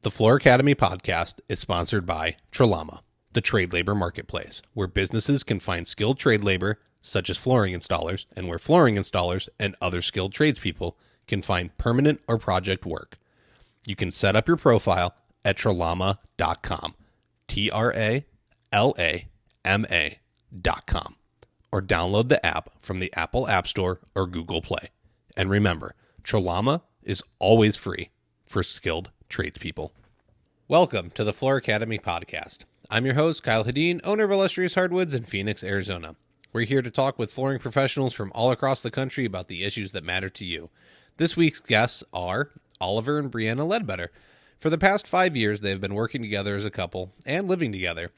The Floor Academy podcast is sponsored by Trelama, the trade labor marketplace, where businesses can find skilled trade labor, such as flooring installers, and where flooring installers and other skilled tradespeople can find permanent or project work. You can set up your profile at trelama.com, TRALAMA.com, or download the app from the Apple App Store or Google Play. And remember, Trelama is always free for skilled tradespeople. Welcome to the Floor Academy podcast. I'm your host, Kyle Hedin, owner of Illustrious Hardwoods in Phoenix, Arizona. We're here to talk with flooring professionals from all across the country about the issues that matter to you. This week's guests are Oliver and Breanna Ledbetter. For the past 5 years, they've been working together as a couple and living together.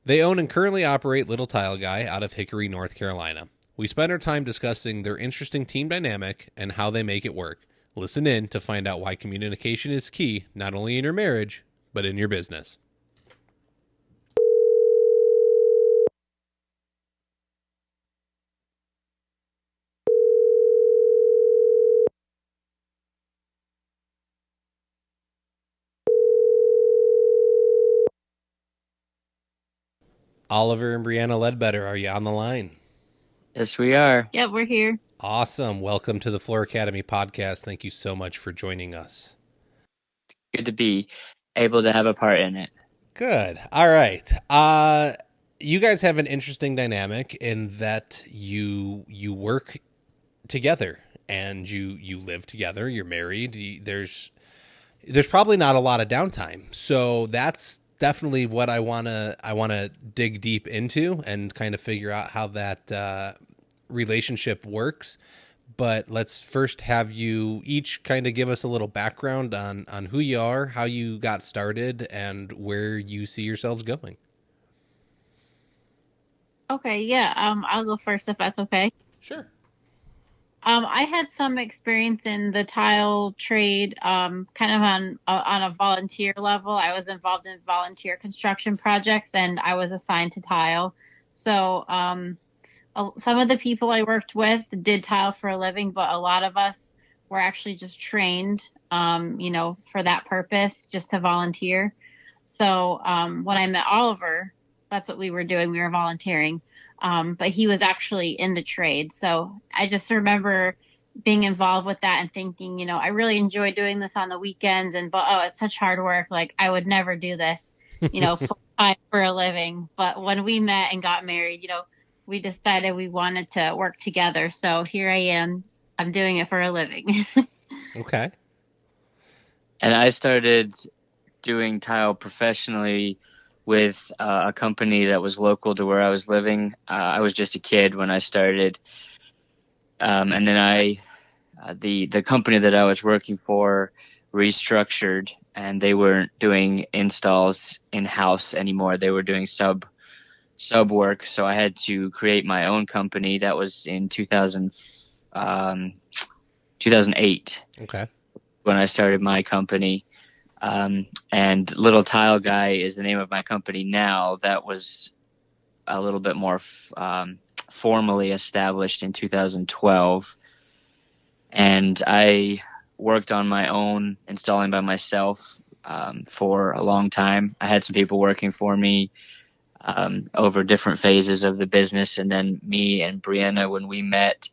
They own and currently operate Little Tile Guy out of Hickory, North Carolina. We spent our time discussing their interesting team dynamic and how they make it work. Listen in to find out why communication is key, not only in your marriage, but in your business. Oliver and Breanna Ledbetter, are you on the line? Yes, we are. Yeah, we're here. Awesome. Welcome to the Floor Academy podcast. Thank you so much for joining us. Good to be able to have a part in it. Good. All right. You guys have an interesting dynamic in that you work together and you live together. You're married. There's probably not a lot of downtime. So that's definitely what I wanna dig deep into and kind of figure out how that relationship works. But let's first have you each kind of give us a little background on who you are, how you got started, and where you see yourselves going. Okay, yeah. I'll go first if that's okay. Sure. I had some experience in the tile trade, kind of on a volunteer level. I was involved in volunteer construction projects, and I was assigned to tile. So, some of the people I worked with did tile for a living, but a lot of us were actually just trained, for that purpose, just to volunteer. So, when I met Oliver, that's what we were doing. We were volunteering. But he was actually in the trade. So I just remember being involved with that and thinking, I really enjoy doing this on the weekends but it's such hard work. Like I would never do this, full time for a living. But when we met and got married, we decided we wanted to work together. So here I am. I'm doing it for a living. Okay. And I started doing tile professionally with a company that was local to where I was living. I was just a kid when I started. And then the company that I was working for restructured, and they weren't doing installs in-house anymore. They were doing sub work. So I had to create my own company. That was in 2008. Okay. When I started my company. And Little Tile Guy is the name of my company now. That was a little bit more formally established in 2012. And I worked on my own, installing by myself for a long time. I had some people working for me over different phases of the business. And then me and Breanna, when we met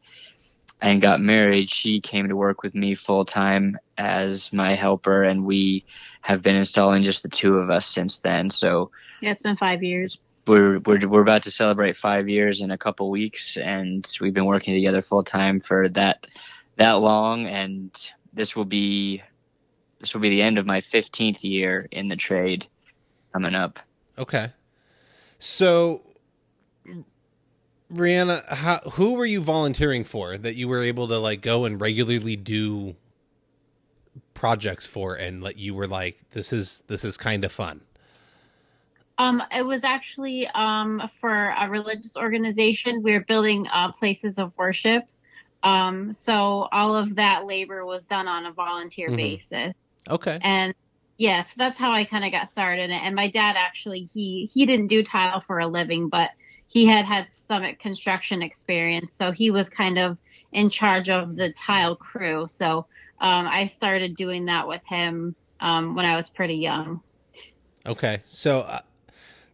and got married, she came to work with me full time as my helper, and we have been installing just the two of us since then. So Yeah, it's been 5 years. We're about to celebrate 5 years in a couple weeks, and we've been working together full time for that long. And this will be the end of my 15th year in the trade coming up. Okay. So, Breanna, who were you volunteering for that you were able to go and regularly do projects for, and you were like, this is kind of fun? It was actually for a religious organization. We were building places of worship. So all of that labor was done on a volunteer basis. Okay. And yeah, so that's how I kind of got started. And my dad actually, he didn't do tile for a living, but he had some construction experience. So he was kind of in charge of the tile crew. So I started doing that with him when I was pretty young. Okay, so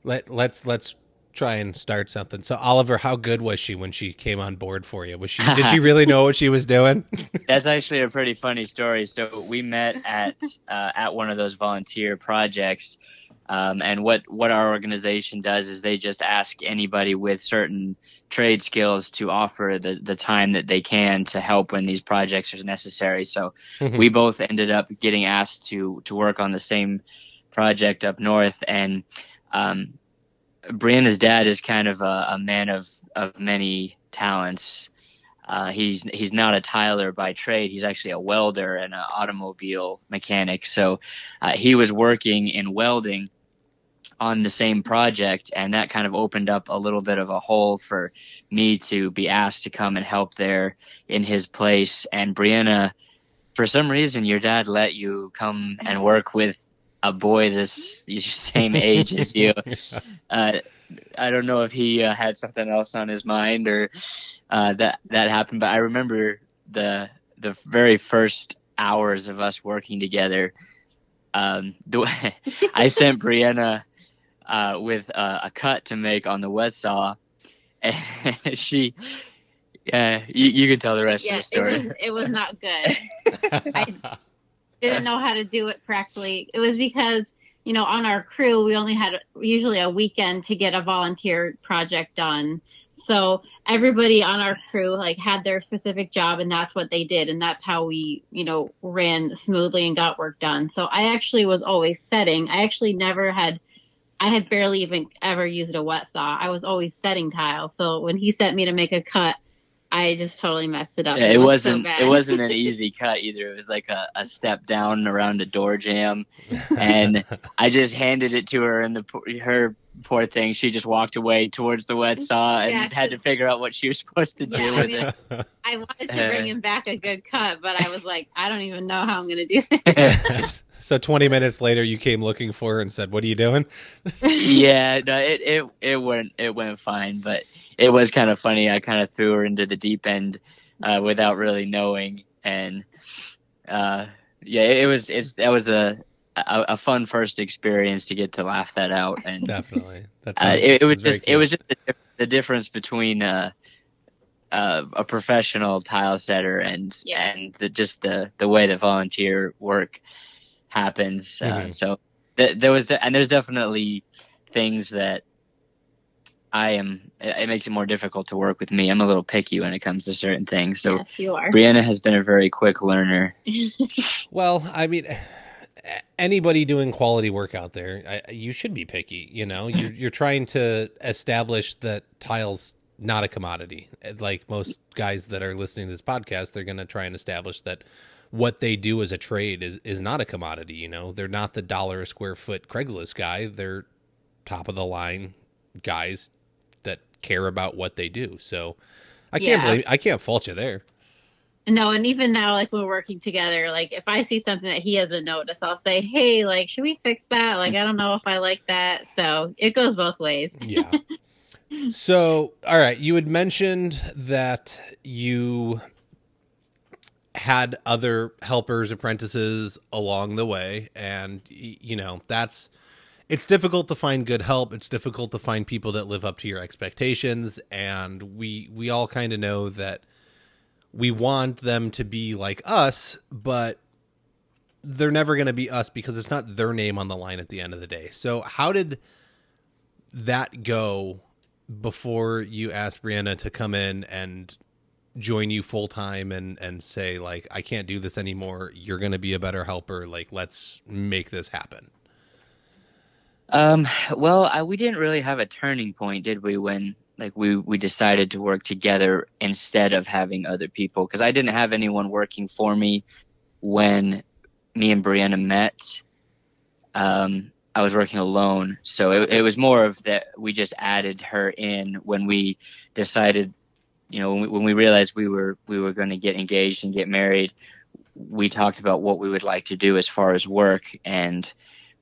let's try and start something. So Oliver, how good was she when she came on board for you? Did she really know what she was doing? That's actually a pretty funny story. So we met at one of those volunteer projects, and what our organization does is they just ask anybody with certain trade skills to offer the time that they can to help when these projects are necessary. So we both ended up getting asked to work on the same project up north, and Brianna's dad is kind of a man of many talents. He's not a tiler by trade. He's actually a welder and an automobile mechanic. So he was working in welding on the same project, and that kind of opened up a little bit of a hole for me to be asked to come and help there in his place. And Brianna, for some reason, your dad let you come and work with a boy this same age as you. I don't know if he had something else on his mind or that happened, but I remember the very first hours of us working together. I sent Brianna with a cut to make on the wet saw, and she. You can tell the rest of the story. It was not good. I didn't know how to do it correctly. It was because, on our crew, we only had usually a weekend to get a volunteer project done. So everybody on our crew had their specific job, and that's what they did. And that's how we, ran smoothly and got work done. So I actually was always setting. I had barely even ever used a wet saw. I was always setting tile. So when he sent me to make a cut, I just totally messed it up. Yeah, it wasn't an easy cut either. It was like a step down around a door jamb, and I just handed it to her, and her poor thing, she just walked away towards the wet saw and had to figure out what she was supposed to do with it. I wanted to bring him back a good cut, but I was like, I don't even know how I'm going to do it. So 20 minutes later, you came looking for her and said, "What are you doing?" Yeah, no, it went fine, but it was kind of funny. I kind of threw her into the deep end without really knowing, and that was a fun first experience to get to laugh that out. And definitely, it was just the difference between a professional tile setter and the way that volunteer work happens. So there's definitely things that it makes it more difficult to work with me. I'm a little picky when it comes to certain things. So yes, you are. Brianna has been a very quick learner. Well, I mean, anybody doing quality work out there, you should be picky. You're trying to establish that tile's not a commodity. Like most guys that are listening to this podcast, they're going to try and establish that what they do as a trade is not a commodity. They're not the $1 a square foot Craigslist guy. They're top of the line guys that care about what they do. So I can't fault you there. No, and even now, when we're working together, if I see something that he hasn't noticed, I'll say, hey, should we fix that? I don't know if I like that. So it goes both ways. Yeah. So, all right. You had mentioned that you had other helpers, apprentices along the way. And, it's difficult to find good help. It's difficult to find people that live up to your expectations. And we all kind of know that we want them to be like us, but they're never going to be us because it's not their name on the line at the end of the day. So how did that go before you asked Brianna to come in and join you full time and say, I can't do this anymore. You're going to be a better helper. Let's make this happen. Well, we didn't really have a turning point, did we, when we decided to work together instead of having other people? Because I didn't have anyone working for me when me and Brianna met. I was working alone, so it was more of that we just added her in when we decided, when we realized we were going to get engaged and get married. We talked about what we would like to do as far as work, and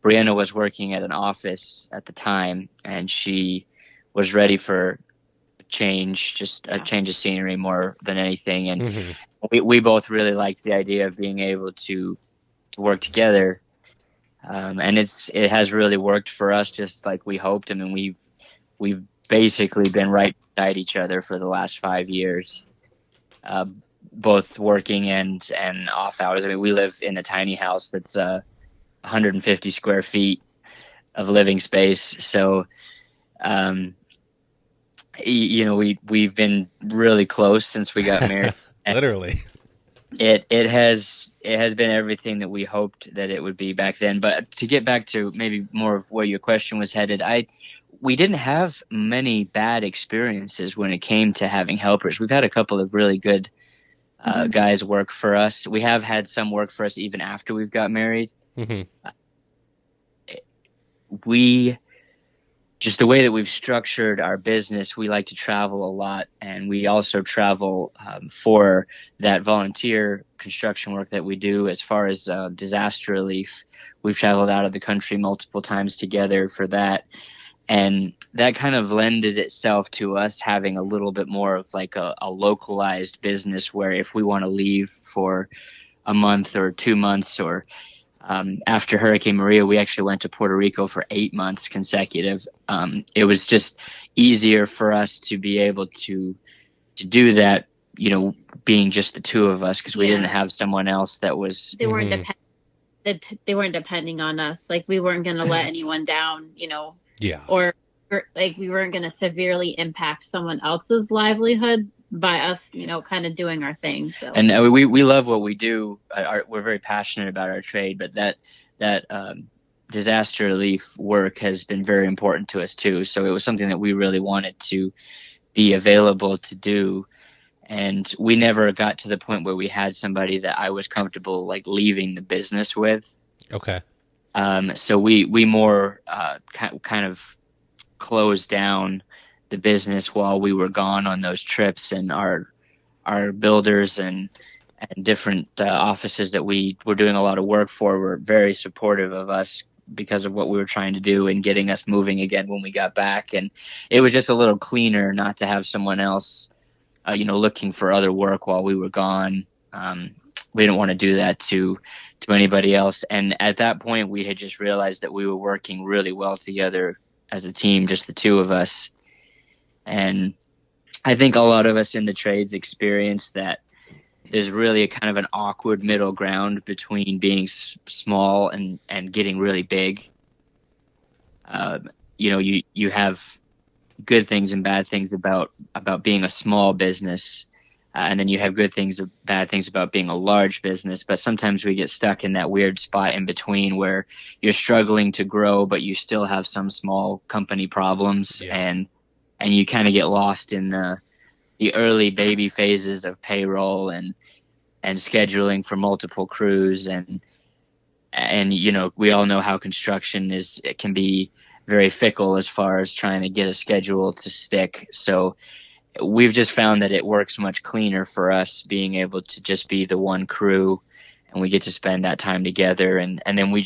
Brianna was working at an office at the time, and she was ready for a change, just a change of scenery more than anything. And we both really liked the idea of being able to work together. And it has really worked for us, just like we hoped. I mean, we've basically been right beside each other for the last 5 years, both working and off hours. I mean, we live in a tiny house that's 150 square feet of living space. So, we've been really close since we got married. Literally. It has been everything that we hoped that it would be back then. But to get back to maybe more of where your question was headed, we didn't have many bad experiences when it came to having helpers. We've had a couple of really good guys work for us. We have had some work for us even after we've got married. Mm-hmm. Just the way that we've structured our business, we like to travel a lot, and we also travel for that volunteer construction work that we do. As far as disaster relief, we've traveled out of the country multiple times together for that, and that kind of lended itself to us having a little bit more of like a localized business, where if we want to leave for a month or 2 months, or after Hurricane Maria, we actually went to Puerto Rico for 8 months consecutive. It was just easier for us to be able to do that, being just the two of us, because we didn't have someone else that was. They weren't they weren't depending on us. Like, we weren't going to let anyone down, Yeah. Or like we weren't going to severely impact someone else's livelihood by us, kind of doing our thing. So. And we love what we do. We're very passionate about our trade, but that disaster relief work has been very important to us too. So it was something that we really wanted to be available to do. And we never got to the point where we had somebody that I was comfortable like leaving the business with. Okay. So we more kind of closed down the business while we were gone on those trips, and our builders and different offices that we were doing a lot of work for were very supportive of us because of what we were trying to do and getting us moving again when we got back. And it was just a little cleaner not to have someone else, looking for other work while we were gone. We didn't want to do that to anybody else. And at that point, we had just realized that we were working really well together as a team, just the two of us. And I think a lot of us in the trades experience that there's really a kind of an awkward middle ground between being small and getting really big. You have good things and bad things about being a small business. And then you have good things, bad things about being a large business. But sometimes we get stuck in that weird spot in between where you're struggling to grow, but you still have some small company problems. Yeah. And you kind of get lost in the early baby phases of payroll and scheduling for multiple crews. And we all know how construction it can be very fickle as far as trying to get a schedule to stick. So we've just found that it works much cleaner for us being able to just be the one crew, and we get to spend that time together. And then we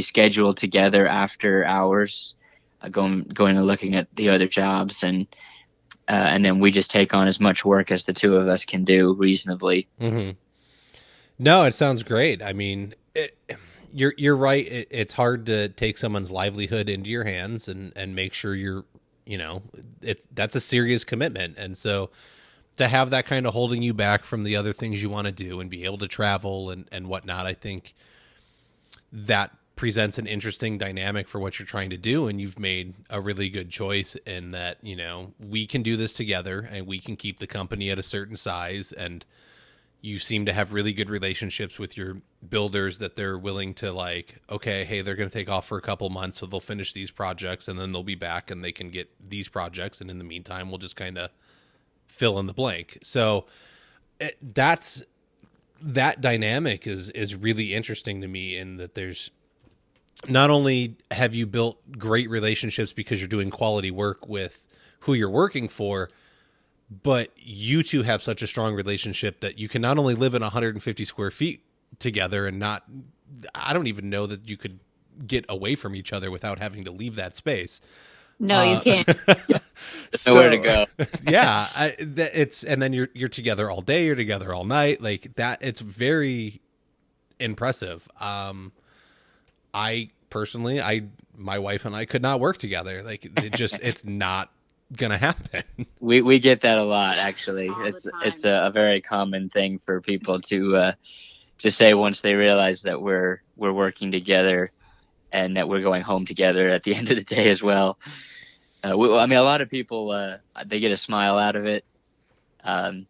schedule together after hours, going and looking at the other jobs, and then we just take on as much work as the two of us can do reasonably. Mm-hmm. No, it sounds great. I mean, you're right. It's hard to take someone's livelihood into your hands and make sure you're, that's a serious commitment. And so to have that kind of holding you back from the other things you want to do and be able to travel and whatnot, I think that presents an interesting dynamic for what you're trying to do. And you've made a really good choice in that, we can do this together and we can keep the company at a certain size. And you seem to have really good relationships with your builders that they're willing to okay, hey, they're going to take off for a couple months, so they'll finish these projects and then they'll be back and they can get these projects. And in the meantime, we'll just kind of fill in the blank. So that dynamic is really interesting to me, in that there's not only have you built great relationships because you're doing quality work with who you're working for, but you two have such a strong relationship that you can not only live in 150 square feet together and I don't even know that you could get away from each other without having to leave that space. No, you can't. Nowhere to go. Yeah. And then you're together all day, you're together all night, like that. It's very impressive. I personally, my wife and I could not work together. Like it's not gonna happen. We get that a lot, actually. All the time. It's a very common thing for people to say once they realize that we're working together and that we're going home together at the end of the day as well. I mean, a lot of people they get a smile out of it, and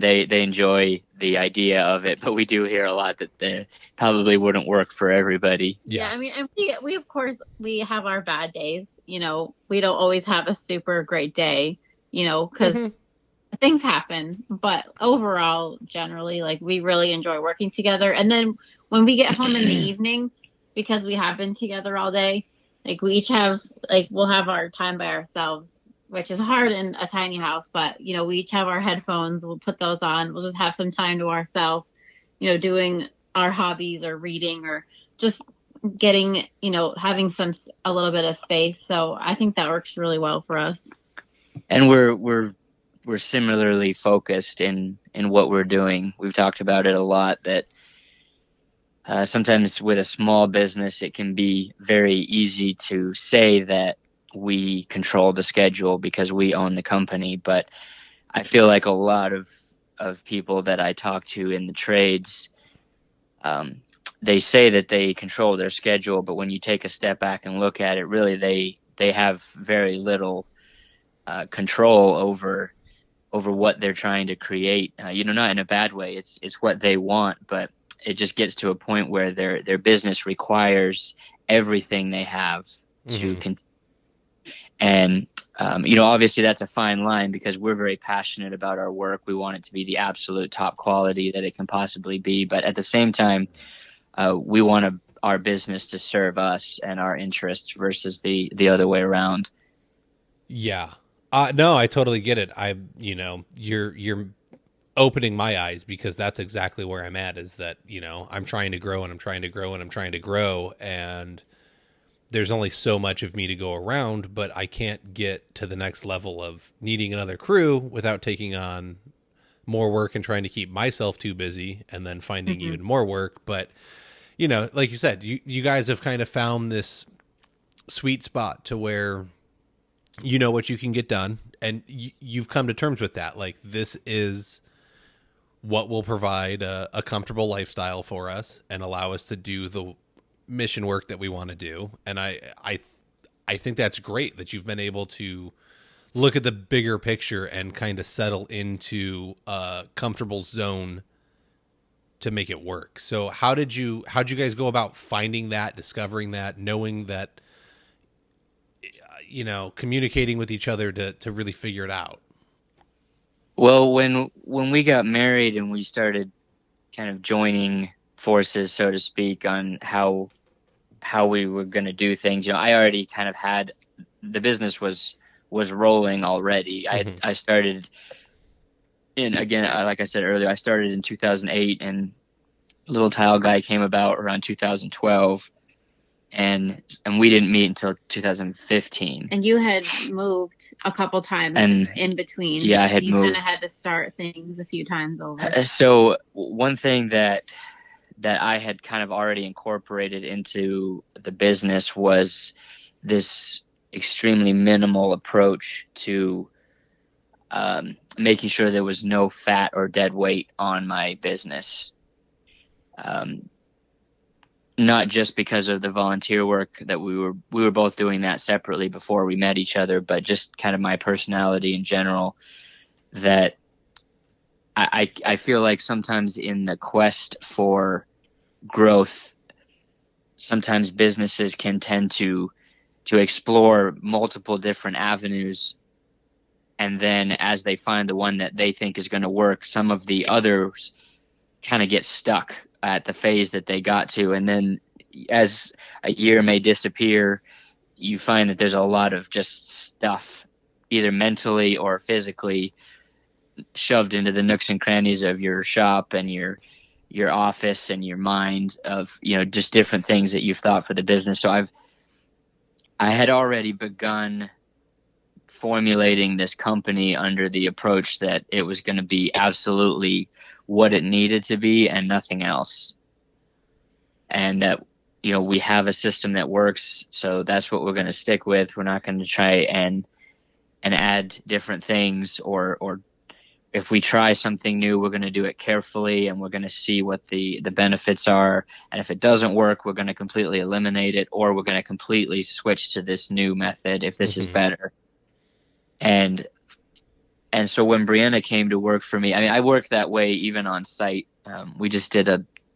they enjoy the idea of it. But we do hear a lot that they probably wouldn't work for everybody. Yeah, I mean, and we of course we have our bad days. You know, we don't always have a super great day. You know, because things happen. But overall, generally, like we really enjoy working together. And then when we get home in the evening, because we have been together all day, like we each have we'll have our time by ourselves, which is hard in a tiny house. But you know, we each have our headphones. We'll put those on. We'll just have some time to ourselves. You know, doing our hobbies or reading or just getting, you know, having a little bit of space. So I think that works really well for us. And we're similarly focused in what we're doing. We've talked about it a lot that sometimes with a small business, it can be very easy to say that we control the schedule because we own the company. But I feel like a lot of people that I talk to in the trades, they say that they control their schedule, but when you take a step back and look at it, really they have very little control over what they're trying to create. You know, not in a bad way. It's what they want, but it just gets to a point where their business requires everything they have to continue. And you know, obviously that's a fine line because we're very passionate about our work. We want it to be the absolute top quality that it can possibly be, but at the same time, we want our business to serve us and our interests versus the other way around. Yeah. No, I totally get it. You know, you're opening my eyes because that's exactly where I'm at, is that, you know, I'm trying to grow and I'm trying to grow and I'm trying to grow, and there's only so much of me to go around, but I can't get to the next level of needing another crew without taking on more work and trying to keep myself too busy and then finding even more work. But, you know, like you said, you guys have kind of found this sweet spot to where you know what you can get done, and you've come to terms with that. Like, this is what will provide a comfortable lifestyle for us and allow us to do the mission work that we want to do. And I think that's great that you've been able to look at the bigger picture and kind of settle into a comfortable zone to make it work. So how'd you guys go about finding that, discovering that, knowing that, you know, communicating with each other to really figure it out? Well, when we got married and we started kind of joining forces, so to speak, on how we were going to do things, you know, I already kind of had the business was rolling already. I started in, again, like I said earlier, I started in 2008, and Little Tile Guy came about around 2012. And we didn't meet until 2015. And you had moved a couple times in between. Yeah, I had you moved. You kind of had to start things a few times over. So one thing that I had kind of already incorporated into the business was this extremely minimal approach to making sure there was no fat or dead weight on my business. Not just because of the volunteer work that we were both doing that separately before we met each other, but just kind of my personality in general, that I feel like sometimes in the quest for growth, sometimes businesses can tend to explore multiple different avenues. And then as they find the one that they think is going to work, some of the others kind of get stuck at the phase that they got to. And then as a year may disappear, you find that there's a lot of just stuff, either mentally or physically, shoved into the nooks and crannies of your shop and your office and your mind, of, you know, just different things that you've thought for the business. So I had already begun formulating this company under the approach that it was going to be absolutely what it needed to be and nothing else. And that, we have a system that works, so that's what we're going to stick with. We're not going to try and add different things, or if we try something new, we're going to do it carefully, and we're going to see what the benefits are. And if it doesn't work, we're going to completely eliminate it, or we're going to completely switch to this new method if this is better. And so when Breanna came to work for me, I mean, I work that way even on site. We just did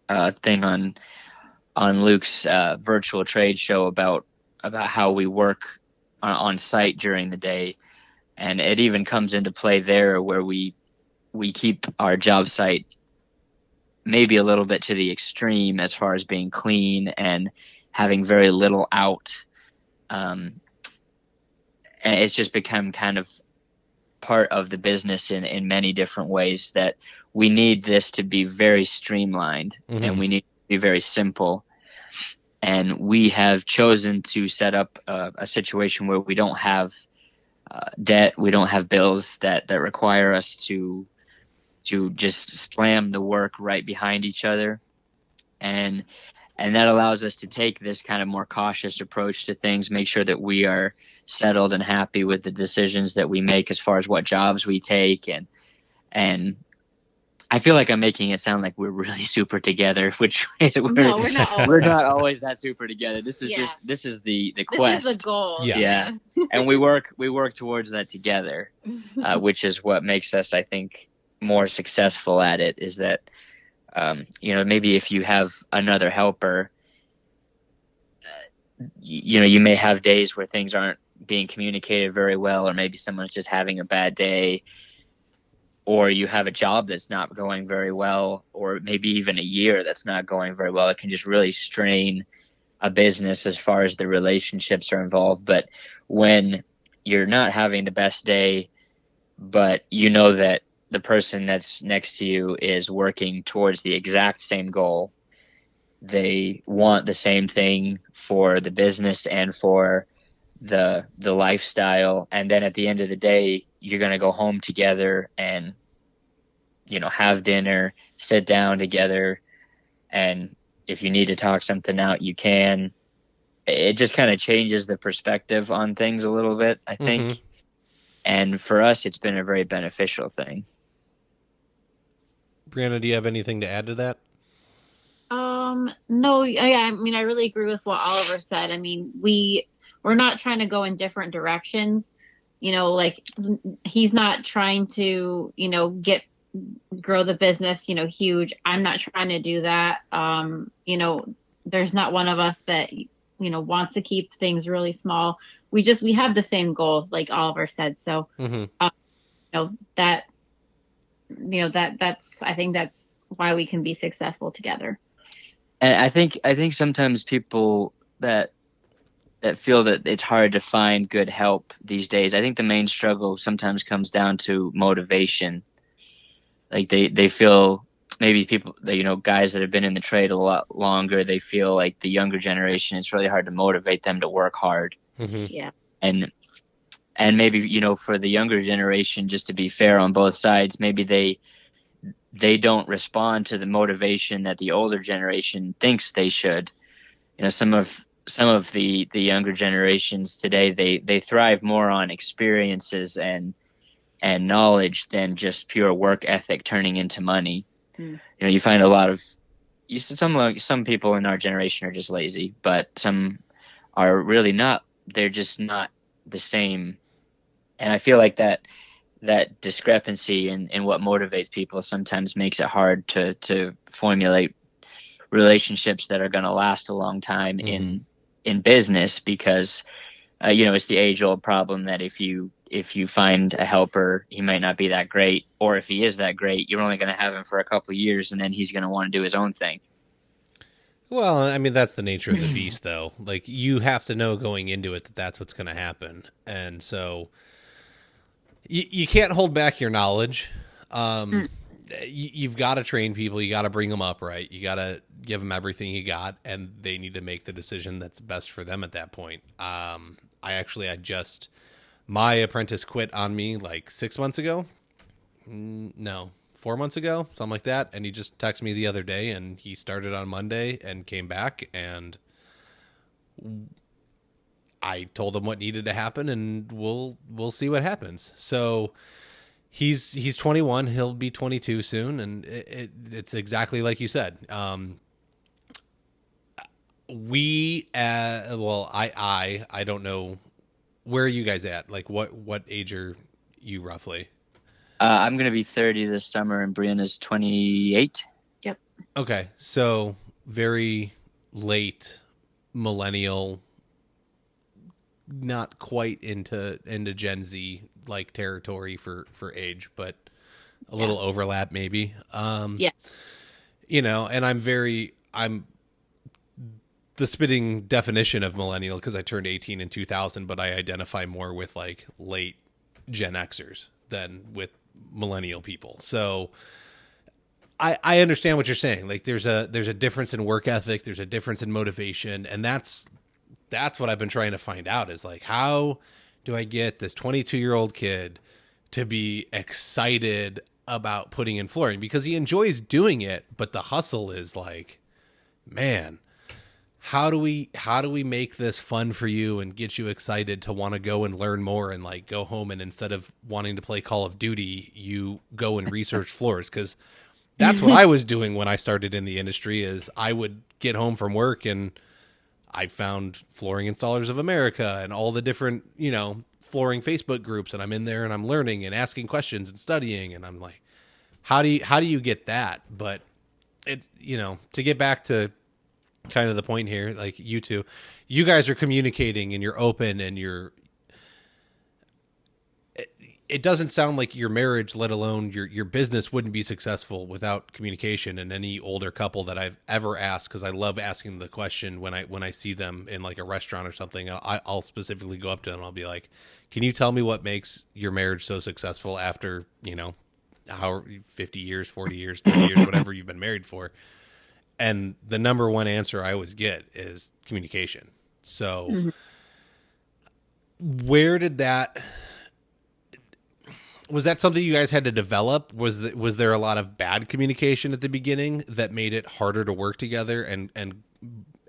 a thing on Luke's virtual trade show about how we work on site during the day. And it even comes into play there, where we keep our job site maybe a little bit to the extreme as far as being clean and having very little out. And it's just become kind of part of the business in many different ways, that we need this to be very streamlined, and we need it to be very simple. And we have chosen to set up a situation where we don't have debt, we don't have bills that require us to just slam the work right behind each other. And that allows us to take this kind of more cautious approach to things, make sure that we are settled and happy with the decisions that we make as far as what jobs we take. And I feel like I'm making it sound like we're really super together, which is, we're not. We're not always that super together. This is this is the quest. This is the goal. Yeah. And we work towards that together, which is what makes us, I think, more successful at it, is that, maybe if you have another helper, you may have days where things aren't being communicated very well, or maybe someone's just having a bad day, or you have a job that's not going very well, or maybe even a year that's not going very well. It can just really strain a business as far as the relationships are involved. But when you're not having the best day, but you know that the person that's next to you is working towards the exact same goal, they want the same thing for the business and for the lifestyle, and then at the end of the day, you're going to go home together and have dinner, sit down together, and if you need to talk something out, you can. It just kind of changes the perspective on things a little bit, I think. And for us, it's been a very beneficial thing. Breanna, do you have anything to add to that? No, I mean, I really agree with what Oliver said. I mean, we're not trying to go in different directions. Like, he's not trying to, grow the business, huge. I'm not trying to do that. There's not one of us that, wants to keep things really small. We have the same goals, like Oliver said. So, I think that's why we can be successful together. And I think sometimes people that feel that it's hard to find good help these days, I think the main struggle sometimes comes down to motivation. Like they feel, maybe people, guys that have been in the trade a lot longer, they feel like the younger generation, it's really hard to motivate them to work hard. Yeah. And maybe, for the younger generation, just to be fair on both sides, maybe they don't respond to the motivation that the older generation thinks they should. Some of the younger generations today, they thrive more on experiences and knowledge than just pure work ethic turning into money. You find a lot of, some people in our generation are just lazy, but some are really not. They're just not the same. And I feel like that discrepancy in what motivates people sometimes makes it hard to formulate relationships that are going to last a long time in business, because it's the age-old problem that if you find a helper, he might not be that great, or if he is that great, you're only going to have him for a couple of years, and then he's going to want to do his own thing. Well, I mean, that's the nature of the beast, though. Like, you have to know going into it that that's what's going to happen, and so you can't hold back your knowledge. You've got to train people. You got to bring them up, right? You got to give them everything you got, and they need to make the decision that's best for them at that point. My apprentice quit on me like 6 months ago. No, 4 months ago, something like that. And he just texted me the other day, and he started on Monday and came back, and I told him what needed to happen, and we'll see what happens. So he's 21. He'll be 22 soon, and it's exactly like you said. I don't know, where are you guys at? Like what age are you roughly? I'm going to be 30 this summer, and Breanna's 28. Yep. Okay, so very late millennial, not quite into Gen Z like territory for age, but a little overlap maybe. Yeah. And I'm the spitting definition of millennial because I turned 18 in 2000, but I identify more with like late Gen Xers than with millennial people. So I understand what you're saying. Like there's a difference in work ethic, there's a difference in motivation, and that's what I've been trying to find out is like, how do I get this 22-year-old kid to be excited about putting in flooring, because he enjoys doing it, but the hustle is like, man, how do we make this fun for you and get you excited to want to go and learn more and like go home, and instead of wanting to play Call of Duty, you go and research floors? Because that's what I was doing when I started in the industry. Is I would get home from work and I found Flooring Installers of America and all the different, flooring Facebook groups, and I'm in there and I'm learning and asking questions and studying, and I'm like, how do you get that? But it, to get back to kind of the point here, like you guys are communicating and you're open and it doesn't sound like your marriage, let alone your business, wouldn't be successful without communication. And any older couple that I've ever asked, because I love asking the question when I see them in like a restaurant or something, I'll specifically go up to them and I'll be like, can you tell me what makes your marriage so successful after, how 50 years, 40 years, 30 years, whatever you've been married for? And the number one answer I always get is communication. So where did that... Was that something you guys had to develop? Was there a lot of bad communication at the beginning that made it harder to work together and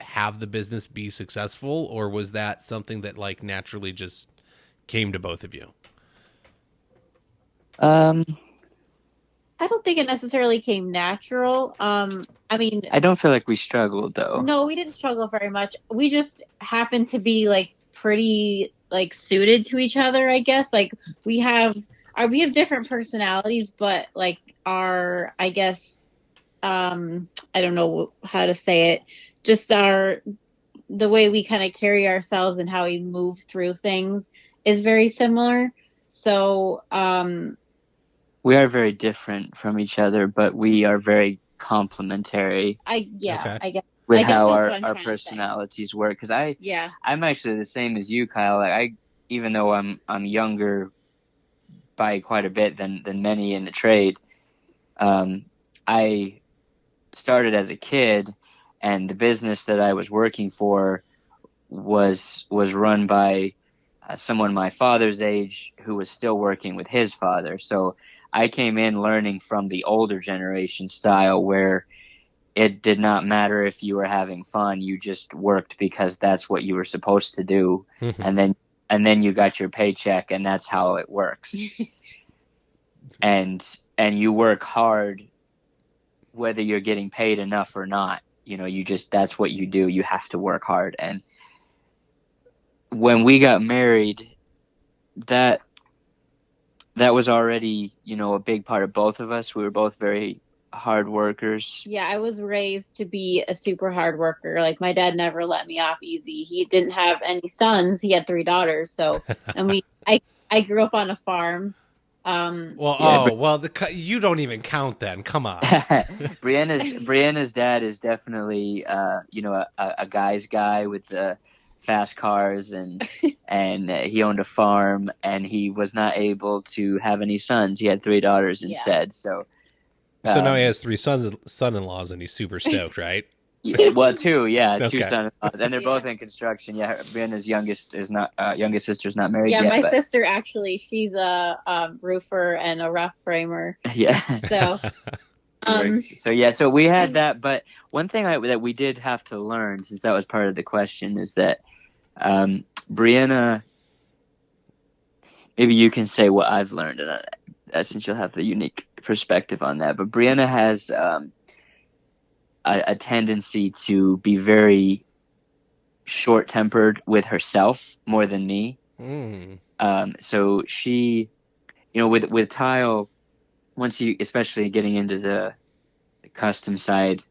have the business be successful? Or was that something that like naturally just came to both of you? I don't think it necessarily came natural. I mean, I don't feel like we struggled though. No, we didn't struggle very much. We just happened to be like pretty like suited to each other, I guess. Like we have different personalities, but like our, I guess, I don't know how to say it, just the way we kind of carry ourselves and how we move through things is very similar. So, we are very different from each other, but we are very complementary. I guess. With how our personalities work. Because I'm actually the same as you, Kyle. Like even though I'm younger by quite a bit than many in the trade. I started as a kid, and the business that I was working for was run by someone my father's age who was still working with his father. So I came in learning from the older generation style, where it did not matter if you were having fun, you just worked because that's what you were supposed to do. And then you got your paycheck, and that's how it works. and you work hard whether you're getting paid enough or not. That's what you do. You have to work hard. And when we got married, that was already, a big part of both of us. We were both very hard workers. Yeah, I was raised to be a super hard worker. Like my dad never let me off easy. He didn't have any sons. He had 3 daughters. So, and I grew up on a farm. You don't even count then. Come on. Breanna's dad is definitely, a guy's guy with the fast cars, and he owned a farm, and he was not able to have any sons. He had 3 daughters instead. So now he has 3 son-in-laws, and he's super stoked, right? Well, 2, okay. 2 son-in-laws, and they're both in construction. Yeah, Brianna's youngest sister's not married yet. Yeah, my sister actually, she's a roofer and a rough framer. Yeah. So So we had that, but one thing that we did have to learn, since that was part of the question, is that Breanna, maybe you can say what I've learned, and since you'll have the unique perspective on that. But Breanna has a tendency to be very short-tempered with herself more than me. So she, with tile, once you, especially getting into the custom side,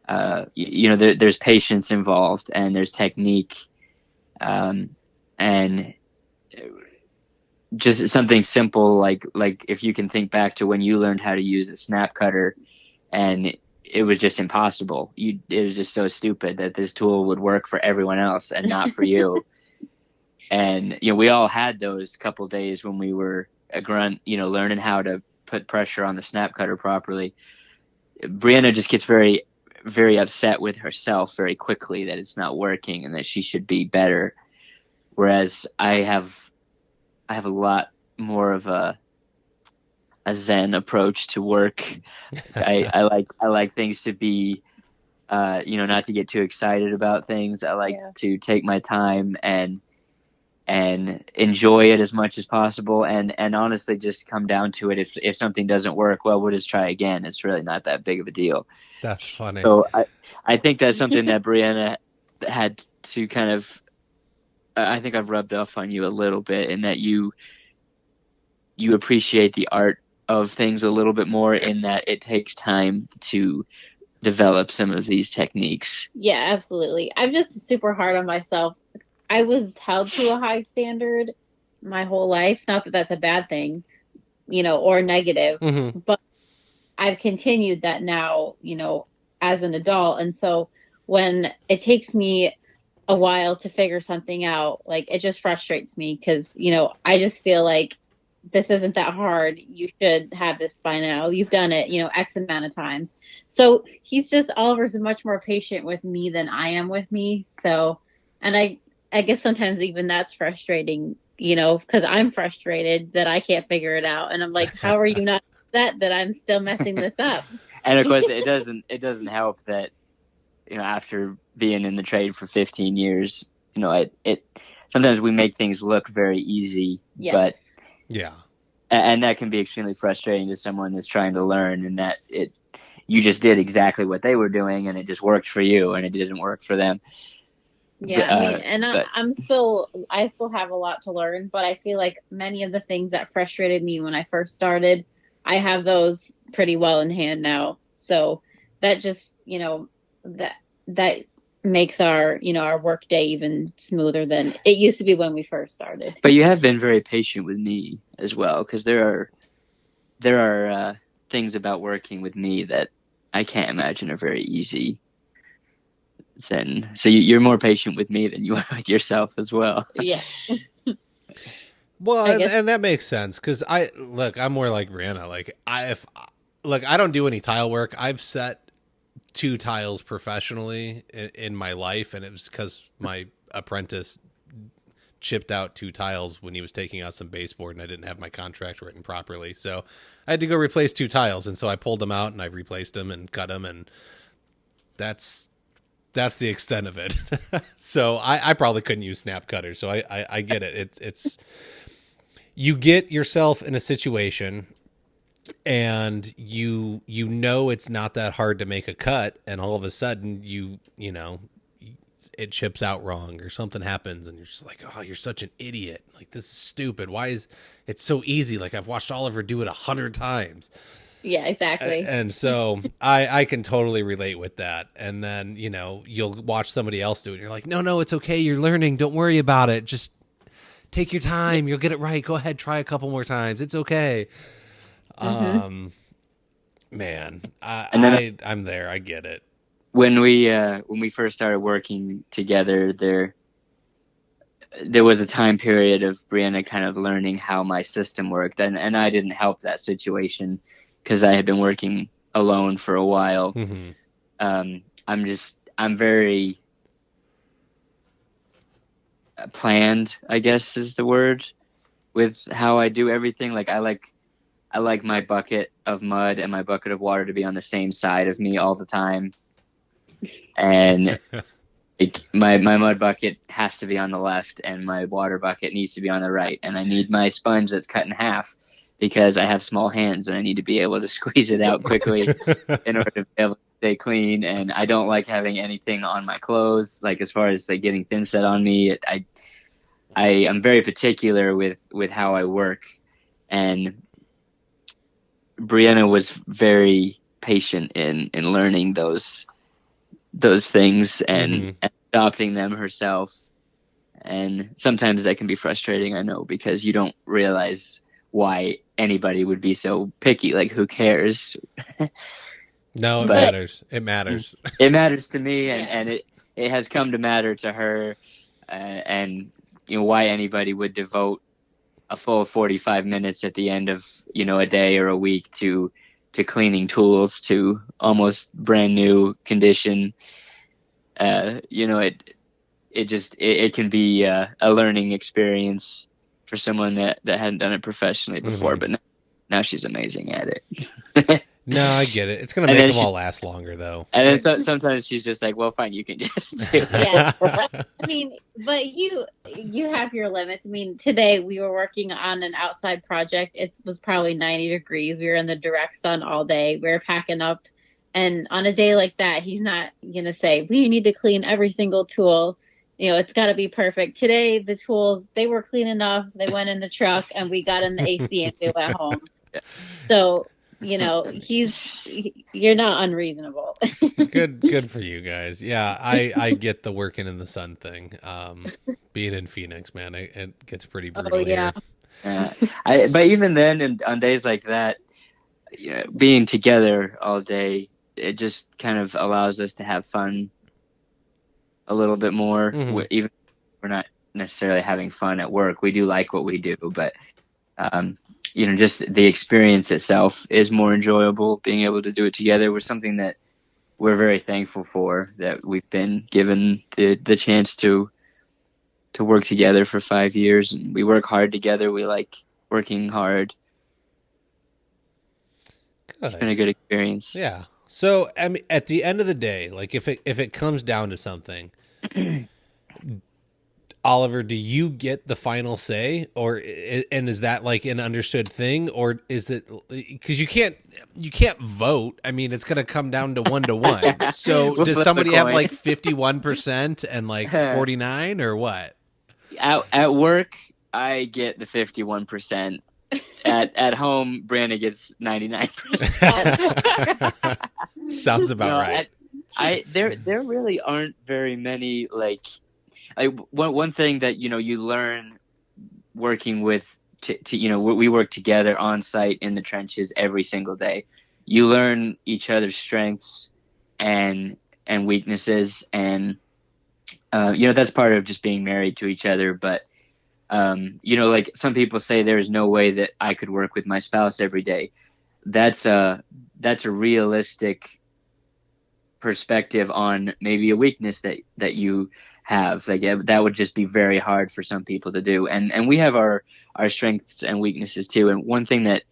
there's patience involved and there's technique, and just something simple like if you can think back to when you learned how to use a snap cutter, and it was just impossible. It was just so stupid that this tool would work for everyone else and not for you. And we all had those couple days when we were a grunt, learning how to put pressure on the snap cutter properly. Breanna just gets very, very upset with herself very quickly that it's not working and that she should be better. Whereas I have a lot more of a Zen approach to work. I like things to be, not to get too excited about things. I like to take my time and enjoy it as much as possible, and honestly just come down to it. If something doesn't work, well, we'll just try again. It's really not that big of a deal. That's funny. So I think that's something that Breanna had to kind of, I think I've rubbed off on you a little bit, in that you appreciate the art of things a little bit more, in that it takes time to develop some of these techniques. Yeah, absolutely. I'm just super hard on myself. I was held to a high standard my whole life. Not that that's a bad thing, or negative, but I've continued that now, as an adult. And so when it takes me a while to figure something out, like, it just frustrates me because, I just feel like this isn't that hard. You should have this by now. You've done it, X amount of times. So Oliver's much more patient with me than I am with me. So, and I guess sometimes even that's frustrating, because I'm frustrated that I can't figure it out. And I'm like, how are you not upset that I'm still messing this up? And of course, it doesn't help that, after being in the trade for 15 years, it sometimes we make things look very easy, but yeah, and that can be extremely frustrating to someone that's trying to learn, and that you just did exactly what they were doing, and it just worked for you, and it didn't work for them. Yeah, I still have a lot to learn, but I feel like many of the things that frustrated me when I first started, I have those pretty well in hand now. So that just, that makes our work day even smoother than it used to be when we first started. But you have been very patient with me as well, because there are things about working with me that I can't imagine are very easy. So you're more patient with me than you are with yourself as well. Yeah. Well, and that makes sense, because I'm more like Breanna. Like, I don't do any tile work. I've set 2 tiles professionally in my life, and it was because my apprentice chipped out 2 tiles when he was taking out some baseboard, and I didn't have my contract written properly, so I had to go replace 2 tiles, and so I pulled them out and I replaced them and cut them, and that's the extent of it. So I probably couldn't use snap cutters, so I get it. It's you get yourself in a situation and you it's not that hard to make a cut, and all of a sudden it chips out wrong or something happens, and you're just like, oh, you're such an idiot. Like, this is stupid. Why is it so easy? Like, I've watched Oliver do it 100 times. Yeah, exactly. And so I can totally relate with that. And then, you'll watch somebody else do it, and you're like, no, it's okay. You're learning. Don't worry about it. Just take your time. You'll get it right. Go ahead. Try a couple more times. It's okay. Man, I'm there. I get it. When we first started working together, there was a time period of Breanna kind of learning how my system worked, and I didn't help that situation because I had been working alone for a while. I'm very planned, I guess is the word, with how I do everything. Like, I like I like my bucket of mud and my bucket of water to be on the same side of me all the time. And my mud bucket has to be on the left and my water bucket needs to be on the right. And I need my sponge that's cut in half because I have small hands and I need to be able to squeeze it out quickly in order to be able to stay clean. And I don't like having anything on my clothes, like as far as like getting thin set on me. I am very particular with how I work, and Breanna was very patient in learning those things and adopting them herself. And sometimes that can be frustrating, I know, because you don't realize why anybody would be so picky. Like, who cares? No, it matters. It matters. It matters to me, and it has come to matter to her. And why anybody would devote a full 45 minutes at the end of a day or a week to cleaning tools to almost brand new condition. It can be a learning experience for someone that hadn't done it professionally before, but now she's amazing at it. No, I get it. It's going to make them all last longer, though. And then sometimes she's just like, well, fine, you can just do it. Yeah. I mean, but you have your limits. I mean, today we were working on an outside project. It was probably 90 degrees. We were in the direct sun all day. We were packing up. And on a day like that, he's not going to say, we need to clean every single tool. It's got to be perfect. Today, the tools, they were clean enough. They went in the truck and we got in the AC and we went home. So, you're not unreasonable. Good for you guys. Yeah, I get the working in the sun thing. Being in Phoenix, man, it gets pretty brutal here. But even then, and on days like that, being together all day, it just kind of allows us to have fun a little bit more. Even if we're not necessarily having fun at work, we do like what we do, but just the experience itself is more enjoyable. Being able to do it together was something that we're very thankful for, that we've been given the chance to work together for 5 years. And we work hard together. We like working hard. Good. It's been a good experience. Yeah. So, I mean, at the end of the day, like if it comes down to something, Oliver, do you get the final say, and is that like an understood thing, or is it because you can't vote? I mean, it's going to come down to 1-1. So does somebody have like 51% and like 49 or what? At work, I get the 51%. At home, Breanna gets 99%. Sounds about right. There really aren't very many like one thing that you learn working with we work together on site in the trenches every single day. You learn each other's strengths and weaknesses, and that's part of just being married to each other. But like some people say, there's no way that I could work with my spouse every day. That's a realistic perspective on maybe a weakness that you have. Like that would just be very hard for some people to do. And we have our strengths and weaknesses too. And one thing that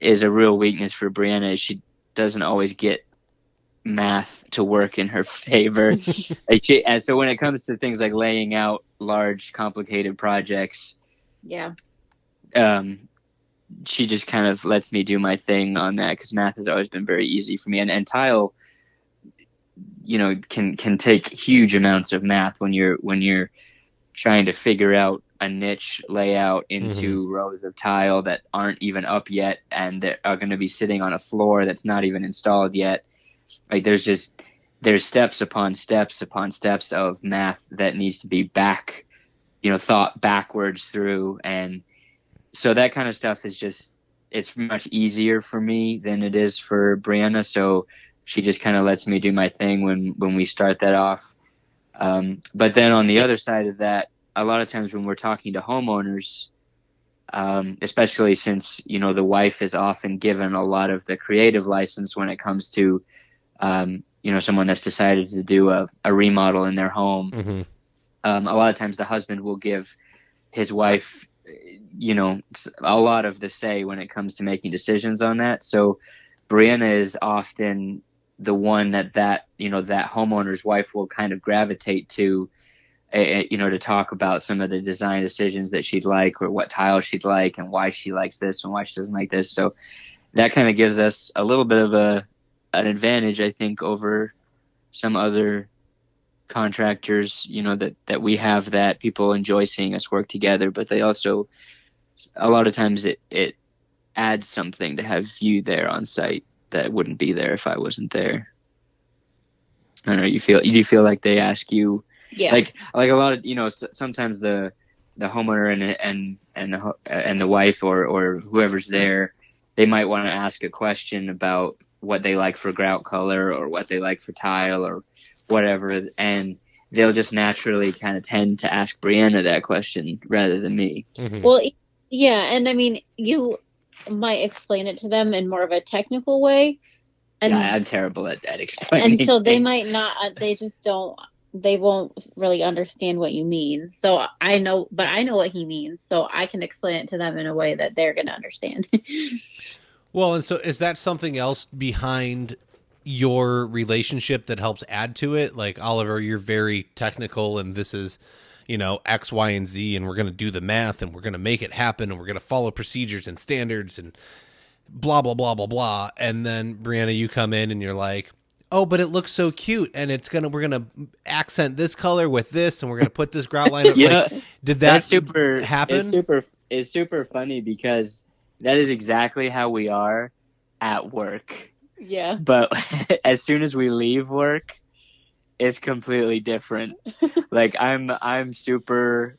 is a real weakness for Breanna is she doesn't always get math to work in her favor. And so when it comes to things like laying out large, complicated projects, she just kind of lets me do my thing on that, because math has always been very easy for me. And tile, can take huge amounts of math when you're trying to figure out a niche layout into rows of tile that aren't even up yet and that are going to be sitting on a floor that's not even installed yet. Like there's steps upon steps upon steps of math that needs to be thought backwards through. And so that kind of stuff is it's much easier for me than it is for Breanna. So she just kind of lets me do my thing when we start that off. But then on the other side of that, a lot of times when we're talking to homeowners, especially since, the wife is often given a lot of the creative license when it comes to, someone that's decided to do a remodel in their home. A lot of times the husband will give his wife a lot of the say when it comes to making decisions on that. So Brianna is often the one that homeowner's wife will kind of gravitate to, to talk about some of the design decisions that she'd like, or what tile she'd like, and why she likes this and why she doesn't like this. So that kind of gives us a little bit of an advantage, I think, over some other contractors, that we have, that people enjoy seeing us work together, but they also, a lot of times it adds something to have you there on site that wouldn't be there if I wasn't there. I don't know, do you feel like they ask you, like a lot of, sometimes the homeowner and the wife or whoever's there, they might want to ask a question about what they like for grout color or what they like for tile or whatever, and they'll just naturally kind of tend to ask Brianna that question rather than me. Mm-hmm. Well, yeah, and I mean, you might explain it to them in more of a technical way. And, yeah, I'm terrible at explaining. And so they might not, they won't really understand what you mean. So I know what he means, so I can explain it to them in a way that they're going to understand. Well, and so is that something else behind your relationship that helps add to it? Like, Oliver, you're very technical, and this is, X, Y, and Z, and we're going to do the math, and we're going to make it happen, and we're going to follow procedures and standards and blah, blah, blah, blah, blah. And then, Brianna, you come in and you're like, oh, but it looks so cute, and we're going to accent this color with this, and we're going to put this grout line up. Did that happen? It's super funny because that is exactly how we are at work. Yeah. But as soon as we leave work, it's completely different. Like I'm super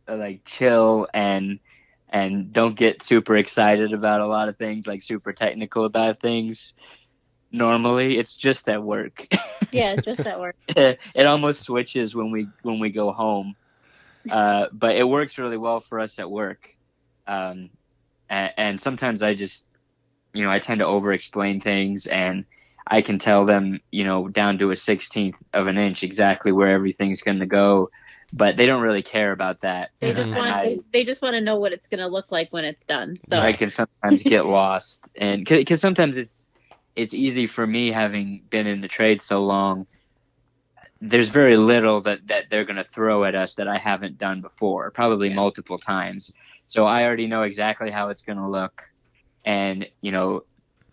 like chill and don't get super excited about a lot of things, like super technical about things. Normally, it's just at work. Yeah, it's just at work. It almost switches when we go home. But it works really well for us at work. And sometimes I just, I tend to over-explain things, and I can tell them, down to a 16th of an inch exactly where everything's going to go, but they don't really care about that. They just want to know what it's going to look like when it's done. So I can sometimes get lost, and because sometimes it's easy for me, having been in the trade so long. There's very little that they're going to throw at us that I haven't done before, probably multiple times. So I already know exactly how it's going to look. And,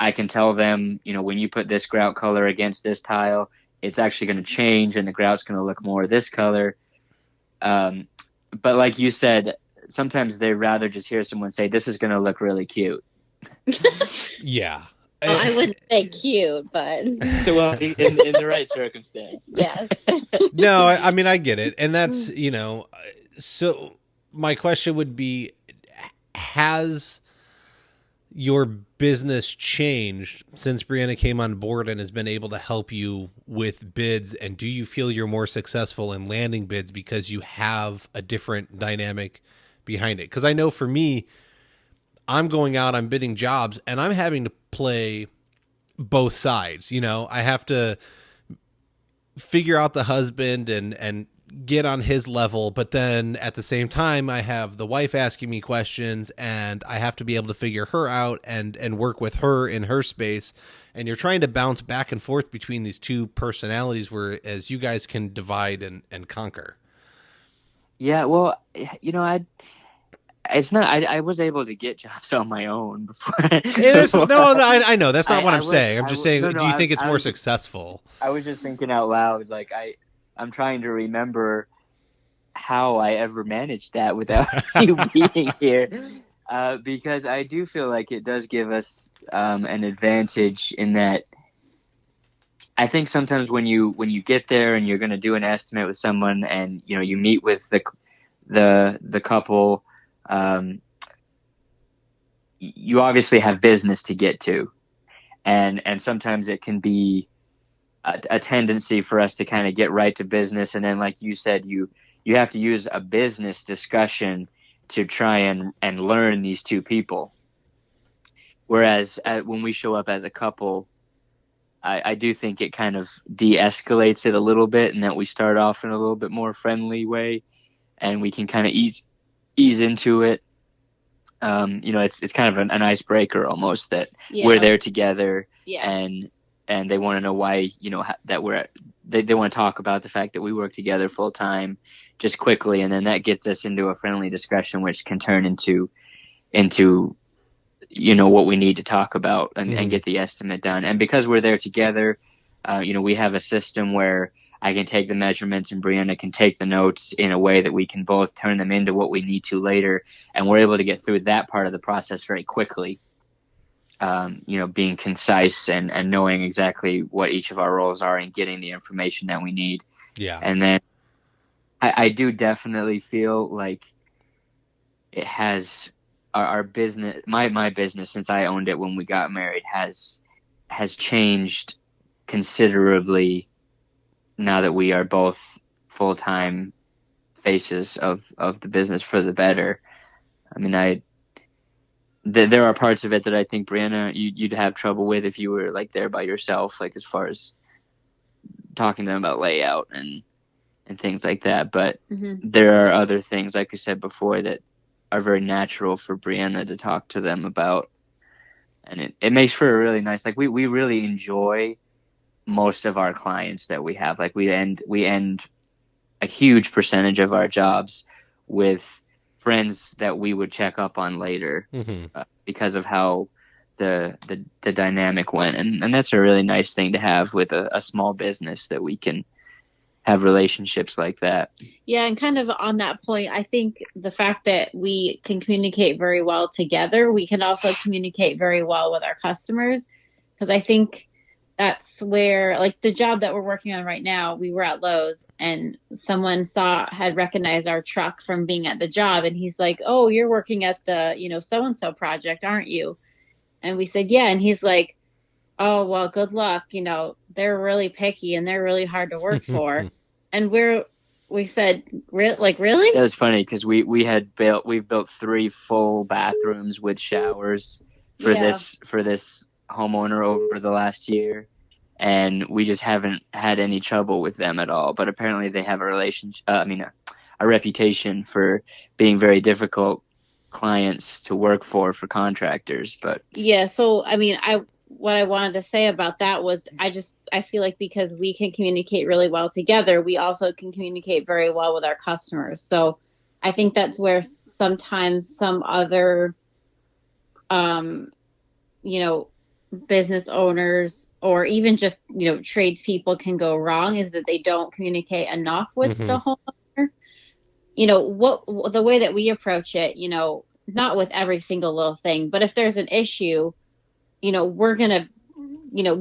I can tell them, when you put this grout color against this tile, it's actually going to change and the grout's going to look more this color. But like you said, sometimes they'd rather just hear someone say, this is going to look really cute. Yeah. Well, I wouldn't say cute, but so, well, in the right circumstance. Yes. No, I mean, I get it. And that's, so my question would be, has your business changed since Brianna came on board and has been able to help you with bids? And do you feel you're more successful in landing bids because you have a different dynamic behind it? Because I know for me, I'm going out, I'm bidding jobs, and I'm having to play both sides. I have to figure out the husband and get on his level, but then at the same time, I have the wife asking me questions, and I have to be able to figure her out and work with her in her space. And you're trying to bounce back and forth between these two personalities, whereas you guys can divide and conquer. Yeah, well, it's not. I was able to get jobs on my own before. I know that's not what I'm saying. I'm just saying, do you think it's more successful? I was just thinking out loud. Like I'm trying to remember how I ever managed that without you being here, because I do feel like it does give us an advantage in that. I think sometimes when you get there and you're going to do an estimate with someone, and you meet with the couple. You obviously have business to get to, and sometimes it can be a tendency for us to kind of get right to business, and then, like you said, you have to use a business discussion to try and learn these two people. Whereas when we show up as a couple, I do think it kind of de-escalates it a little bit, and that we start off in a little bit more friendly way, and we can kind of ease into it. It's kind of an icebreaker almost that Yeah. we're there together, Yeah. and they want to know why, that they want to talk about the fact that we work together full time just quickly, and then that gets us into a friendly discussion, which can turn into what we need to talk about and get the estimate done. And because we're there together, we have a system where I can take the measurements and Breanna can take the notes in a way that we can both turn them into what we need to later. And we're able to get through that part of the process very quickly, being concise and knowing exactly what each of our roles are and getting the information that we need. Yeah. And then I do definitely feel like it has our business, my business, since I owned it when we got married, has changed considerably now that we are both full-time faces of the business for the better. I mean, there are parts of it that I think, Breanna, you'd have trouble with if you were like there by yourself, like as far as talking to them about layout and things like that. But there are other things, like I said before, that are very natural for Breanna to talk to them about. And it makes for a really nice, like we really enjoy most of our clients that we have. Like we end a huge percentage of our jobs with friends that we would check up on later, because of how the dynamic went. And that's a really nice thing to have with a small business, that we can have relationships like that. Yeah, and kind of on that point, I think the fact that we can communicate very well together, we can also communicate very well with our customers, because I think that's where, like the job that we're working on right now, we were at Lowe's and someone had recognized our truck from being at the job, and he's like, "Oh, you're working at the, so-and-so project, aren't you?" And we said, "Yeah." And he's like, "Oh, well, good luck. They're really picky and they're really hard to work for." And we said, really? That was funny because we've built 3 full bathrooms with showers for this homeowner over the last year, and we just haven't had any trouble with them at all. But apparently they have a reputation for being very difficult clients to work for contractors. But yeah, so what I wanted to say about that was I feel like because we can communicate really well together, we also can communicate very well with our customers. So I think that's where sometimes some other, business owners or even just, tradespeople can go wrong, is that they don't communicate enough with the homeowner. The way that we approach it, not with every single little thing, but if there's an issue, we're going to,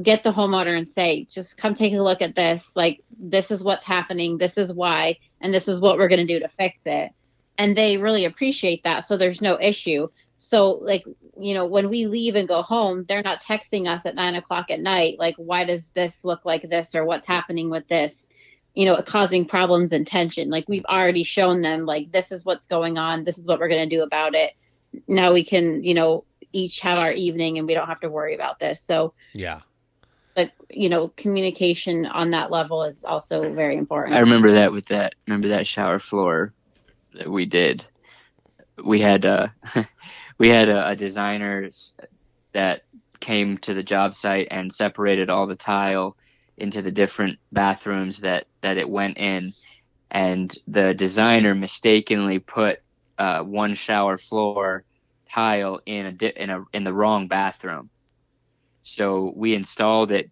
get the homeowner and say, just come take a look at this. Like, this is what's happening. This is why, and this is what we're going to do to fix it. And they really appreciate that. So there's no issue. So like, when we leave and go home, they're not texting us at 9:00 at night. Like, why does this look like this? Or what's happening with this? Causing problems and tension. Like, we've already shown them, like, this is what's going on. This is what we're going to do about it. Now we can, each have our evening and we don't have to worry about this. So yeah, but communication on that level is also very important. I remember that shower floor that we did. We had a designer that came to the job site and separated all the tile into the different bathrooms that it went in, and the designer mistakenly put one shower floor tile in the wrong bathroom. So we installed it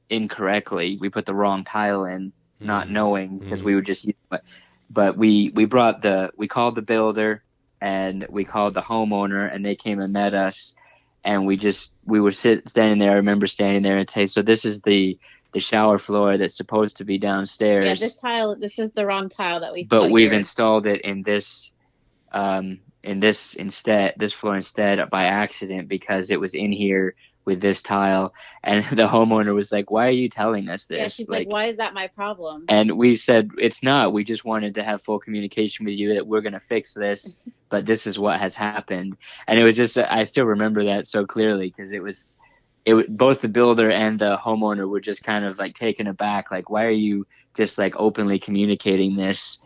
incorrectly. We put the wrong tile in, not knowing, because we would just use it. But we called the builder and we called the homeowner, and they came and met us, and we were standing there. I remember standing there and say, "So this is the shower floor that's supposed to be downstairs. Yeah, this is the wrong tile that we. But we've installed it in this floor instead by accident, because it was in here with this tile." And the homeowner was like, "Why are you telling us this?" Yeah, she's like, "Why is that my problem?" And we said, "It's not. We just wanted to have full communication with you that we're going to fix this, but this is what has happened." And it was just, I still remember that so clearly, because both the builder and the homeowner were just kind of like taken aback, like, "Why are you just like openly communicating this?"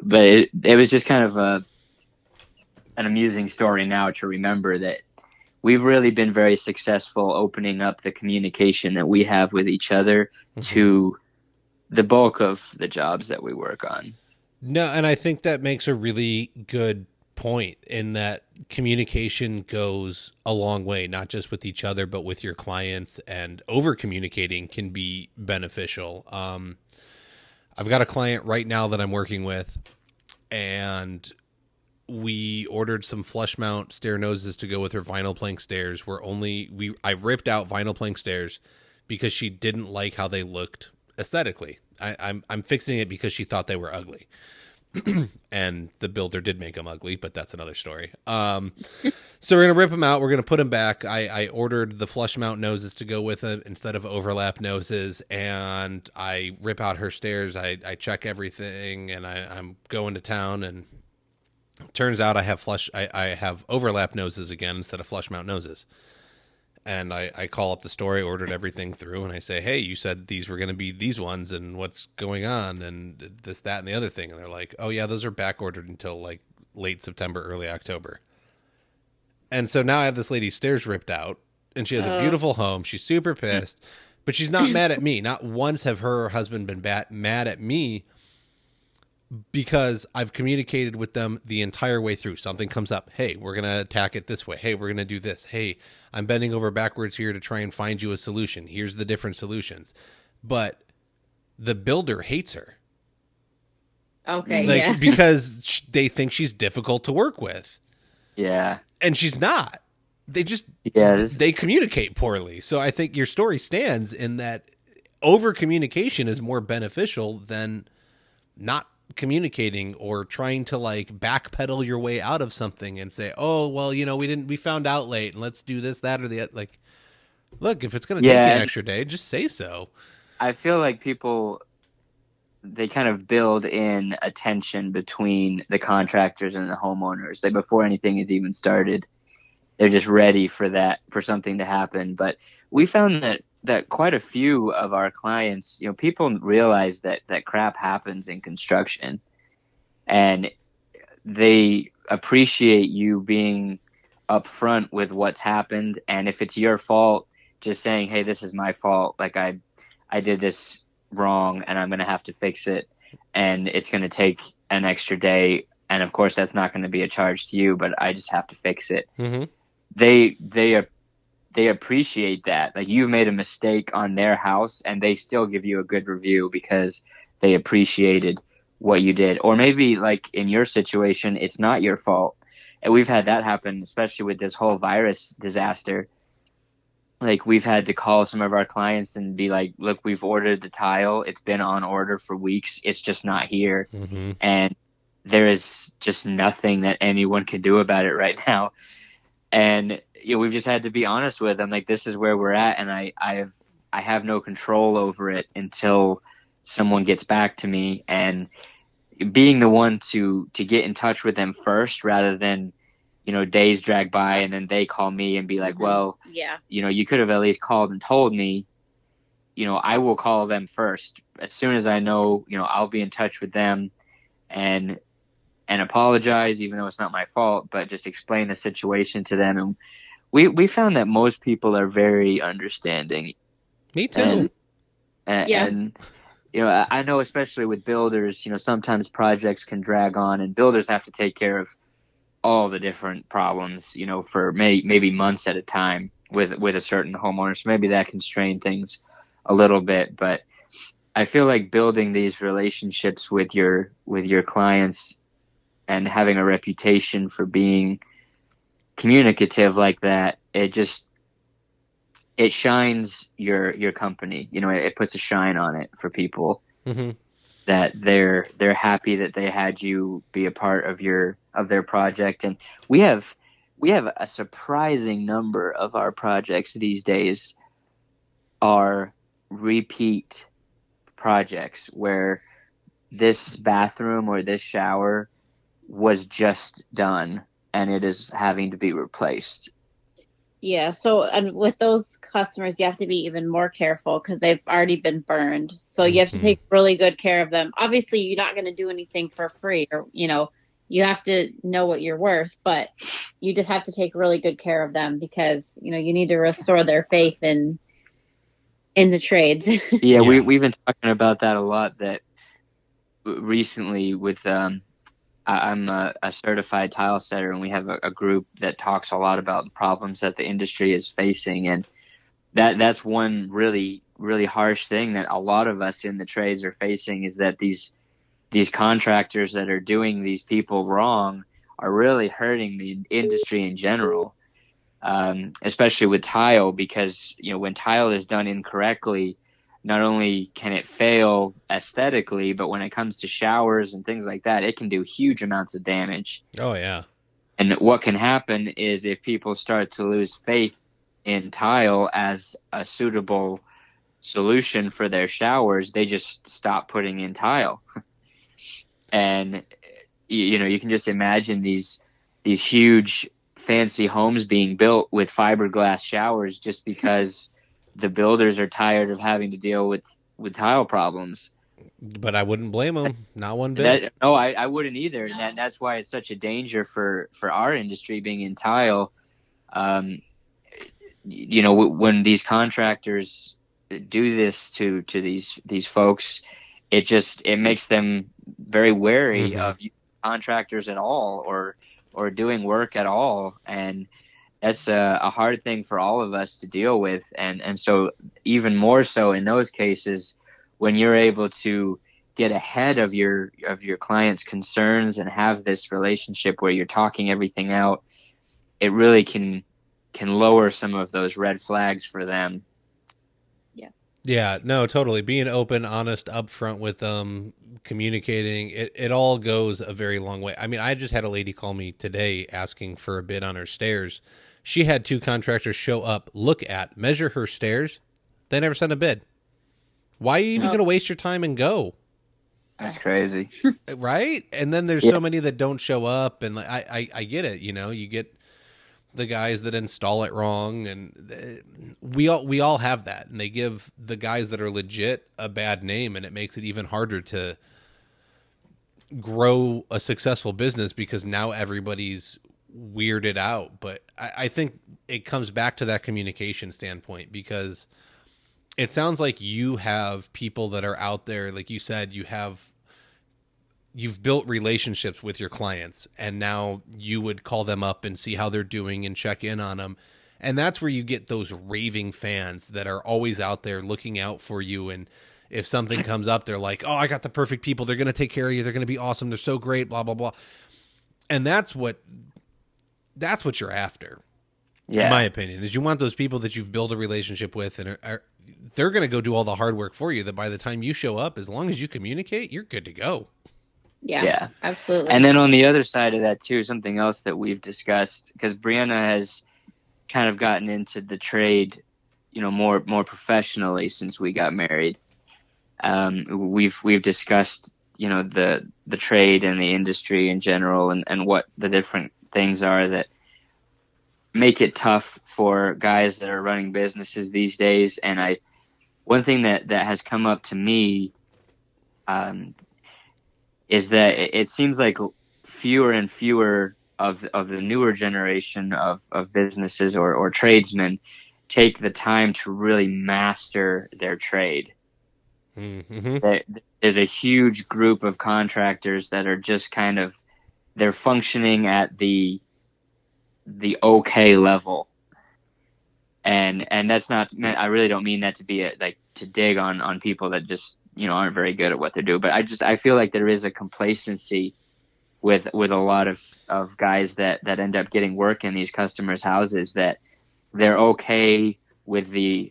But it was just kind of an amusing story now to remember that we've really been very successful opening up the communication that we have with each other to the bulk of the jobs that we work on. No, and I think that makes a really good point in that communication goes a long way, not just with each other, but with your clients, and over communicating can be beneficial. I've got a client right now that I'm working with, and we ordered some flush mount stair noses to go with her vinyl plank stairs. I ripped out vinyl plank stairs because she didn't like how they looked aesthetically. I'm fixing it because she thought they were ugly. And the builder did make them ugly, but that's another story. So we're going to rip them out. We're going to put them back. I ordered the flush mount noses to go with it instead of overlap noses. And I rip out her stairs. I check everything, and I'm going to town, and turns out I have overlap noses again instead of flush mount noses. And I call up the store, I ordered everything through, and I say, hey, you said these were going to be these ones, and what's going on, and this, that, and the other thing. And they're like, oh, yeah, those are back ordered until like late September, early October. And so now I have this lady's stairs ripped out, and she has a beautiful home. She's super pissed, but she's not mad at me. Not once have her or her husband been mad at me, because I've communicated with them the entire way through. Something comes up. Hey, we're going to attack it this way. Hey, we're going to do this. Hey, I'm bending over backwards here to try and find you a solution. Here's the different solutions. But the builder hates her. Okay, because they think she's difficult to work with. Yeah. And she's not. They just, they communicate poorly. So I think your story stands in that over communication is more beneficial than not communicating or trying to like backpedal your way out of something and say, oh, well, we found out late, and let's do this, that, or the, like, look, if it's going to take you an extra day, just say so. I feel like people, they kind of build in a tension between the contractors and the homeowners. Like before anything is even started, they're just ready for something to happen. But we found that quite a few of our clients, people realize that crap happens in construction, and they appreciate you being upfront with what's happened. And if it's your fault, just saying, hey, this is my fault. Like I did this wrong, and I'm going to have to fix it, and it's going to take an extra day. And of course that's not going to be a charge to you, but I just have to fix it. Mm-hmm. They appreciate that. Like you made a mistake on their house, and they still give you a good review because they appreciated what you did. Or maybe like in your situation, it's not your fault. And we've had that happen, especially with this whole virus disaster. Like we've had to call some of our clients and be like, look, we've ordered the tile. It's been on order for weeks. It's just not here. Mm-hmm. And there is just nothing that anyone can do about it right now. And we've just had to be honest with them. Like, this is where we're at, and I have no control over it until someone gets back to me. And being the one to get in touch with them first, rather than, days drag by and then they call me and be like, well, you could have at least called and told me. I will call them first. As soon as I know, I'll be in touch with them and apologize, even though it's not my fault, but just explain the situation to them. And we found that most people are very understanding. Me too. And I know, especially with builders, sometimes projects can drag on, and builders have to take care of all the different problems, for maybe months at a time with a certain homeowner. So maybe that can strain things a little bit. But I feel like building these relationships with your clients and having a reputation for being communicative like that, it shines your company. It puts a shine on it for people. Mm-hmm. That they're happy that they had you be a part of their project. And we have a surprising number of our projects these days are repeat projects where this bathroom or this shower was just done and it is having to be replaced. Yeah. So, and with those customers, you have to be even more careful because they've already been burned. So you have to take really good care of them. Obviously, you're not going to do anything for free, or, you have to know what you're worth, but you just have to take really good care of them because, you know, you need to restore their faith in the trades. Yeah, we've been talking about that a lot. That recently with I'm a certified tile setter, and we have a group that talks a lot about the problems that the industry is facing, and that's one really really harsh thing that a lot of us in the trades are facing, is that these contractors that are doing these people wrong are really hurting the industry in general, especially with tile, because, you know, when tile is done incorrectly, not only can it fail aesthetically, but when it comes to showers and things like that, it can do huge amounts of damage. Oh, yeah. And what can happen is if people start to lose faith in tile as a suitable solution for their showers, they just stop putting in tile. And, you know, you can just imagine these huge fancy homes being built with fiberglass showers just because the builders are tired of having to deal with tile problems. But I wouldn't blame them, not one bit. I wouldn't either. And that's why it's such a danger for our industry being in tile. You know, when these contractors do this to these folks, it makes them very wary of contractors at all, or doing work at all. And that's a hard thing for all of us to deal with. And so even more so in those cases, when you're able to get ahead of your client's concerns and have this relationship where you're talking everything out, it really can lower some of those red flags for them. Yeah, no, totally. Being open, honest, upfront with them, communicating, it all goes a very long way. I mean, I just had a lady call me today asking for a bid on her stairs. She had 2 contractors show up, measure her stairs. They never sent a bid. Why are you even going to waste your time and go? That's crazy. Right? And then there's so many that don't show up, and I get it, you know, you get the guys that install it wrong, and we all have that, and they give the guys that are legit a bad name, and it makes it even harder to grow a successful business because now everybody's weirded out. But I think it comes back to that communication standpoint, because it sounds like you have people that are out there, like you said, you've built relationships with your clients, and now you would call them up and see how they're doing and check in on them. And that's where you get those raving fans that are always out there looking out for you. And if something comes up, they're like, oh, I got the perfect people. They're going to take care of you. They're going to be awesome. They're so great, blah, blah, blah. And that's what you're after. Yeah. In my opinion, is you want those people that you've built a relationship with, and they're going to go do all the hard work for you, that by the time you show up, as long as you communicate, you're good to go. Yeah, absolutely. And then on the other side of that too, something else that we've discussed, because Breanna has kind of gotten into the trade, you know, more professionally since we got married. We've discussed, you know, the trade and the industry in general, and what the different things are that make it tough for guys that are running businesses these days. And one thing that has come up to me, is that it seems like fewer and fewer of the newer generation of businesses or tradesmen take the time to really master their trade. Mm-hmm. There's a huge group of contractors that are just kind of, they're functioning at the okay level. And that's not, I really don't mean that to be to dig on people that just, you know, aren't very good at what they do. But I feel like there is a complacency with a lot of guys that end up getting work in these customers' houses, that they're okay with the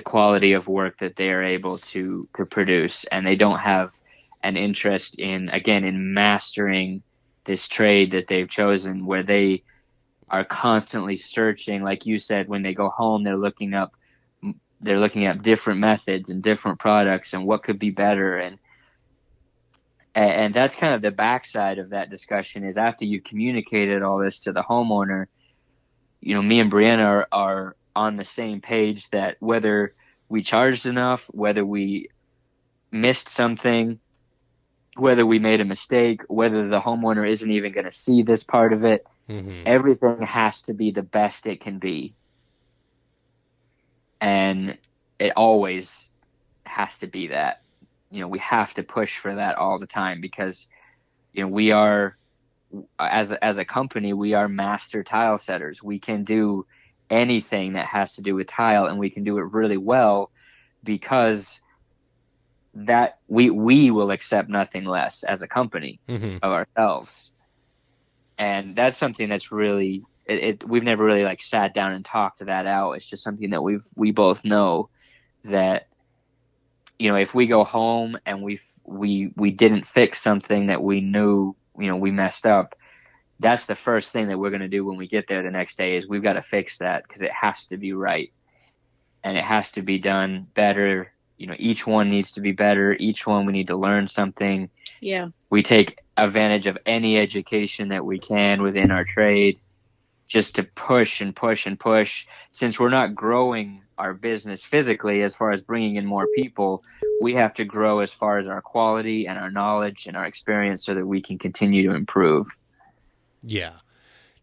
quality of work that they are able to produce, and they don't have an interest in mastering this trade that they've chosen, where they are constantly searching. Like you said, when they go home, they're looking at different methods and different products and what could be better. And that's kind of the backside of that discussion, is after you've communicated all this to the homeowner, you know, me and Breanna are on the same page that whether we charged enough, whether we missed something, whether we made a mistake, whether the homeowner isn't even going to see this part of it. Everything has to be the best it can be. And it always has to be that. We have to push for that all the time because, we are, as a company, we are master tile setters. We can do anything that has to do with tile, and we can do it really well because that we will accept nothing less as a company of ourselves. And that's something that's really, we've never really like sat down and talked that out. It's just something that we both know that, if we go home and we didn't fix something that we knew, we messed up, that's the first thing that we're going to do when we get there the next day is we've got to fix that because it has to be right and it has to be done better. Each one needs to be better. Each one we need to learn something. Yeah. We take advantage of any education that we can within our trade just to push and push and push. Since we're not growing our business physically as far as bringing in more people, we have to grow as far as our quality and our knowledge and our experience so that we can continue to improve. Yeah.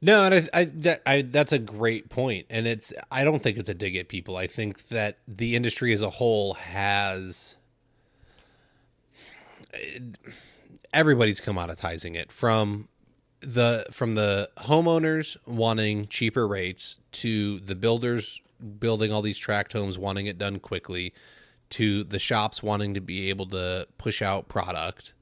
No, and that's a great point. And I don't think it's a dig at people. I think that the industry as a whole everybody's commoditizing it from the homeowners wanting cheaper rates to the builders building all these tract homes wanting it done quickly to the shops wanting to be able to push out product.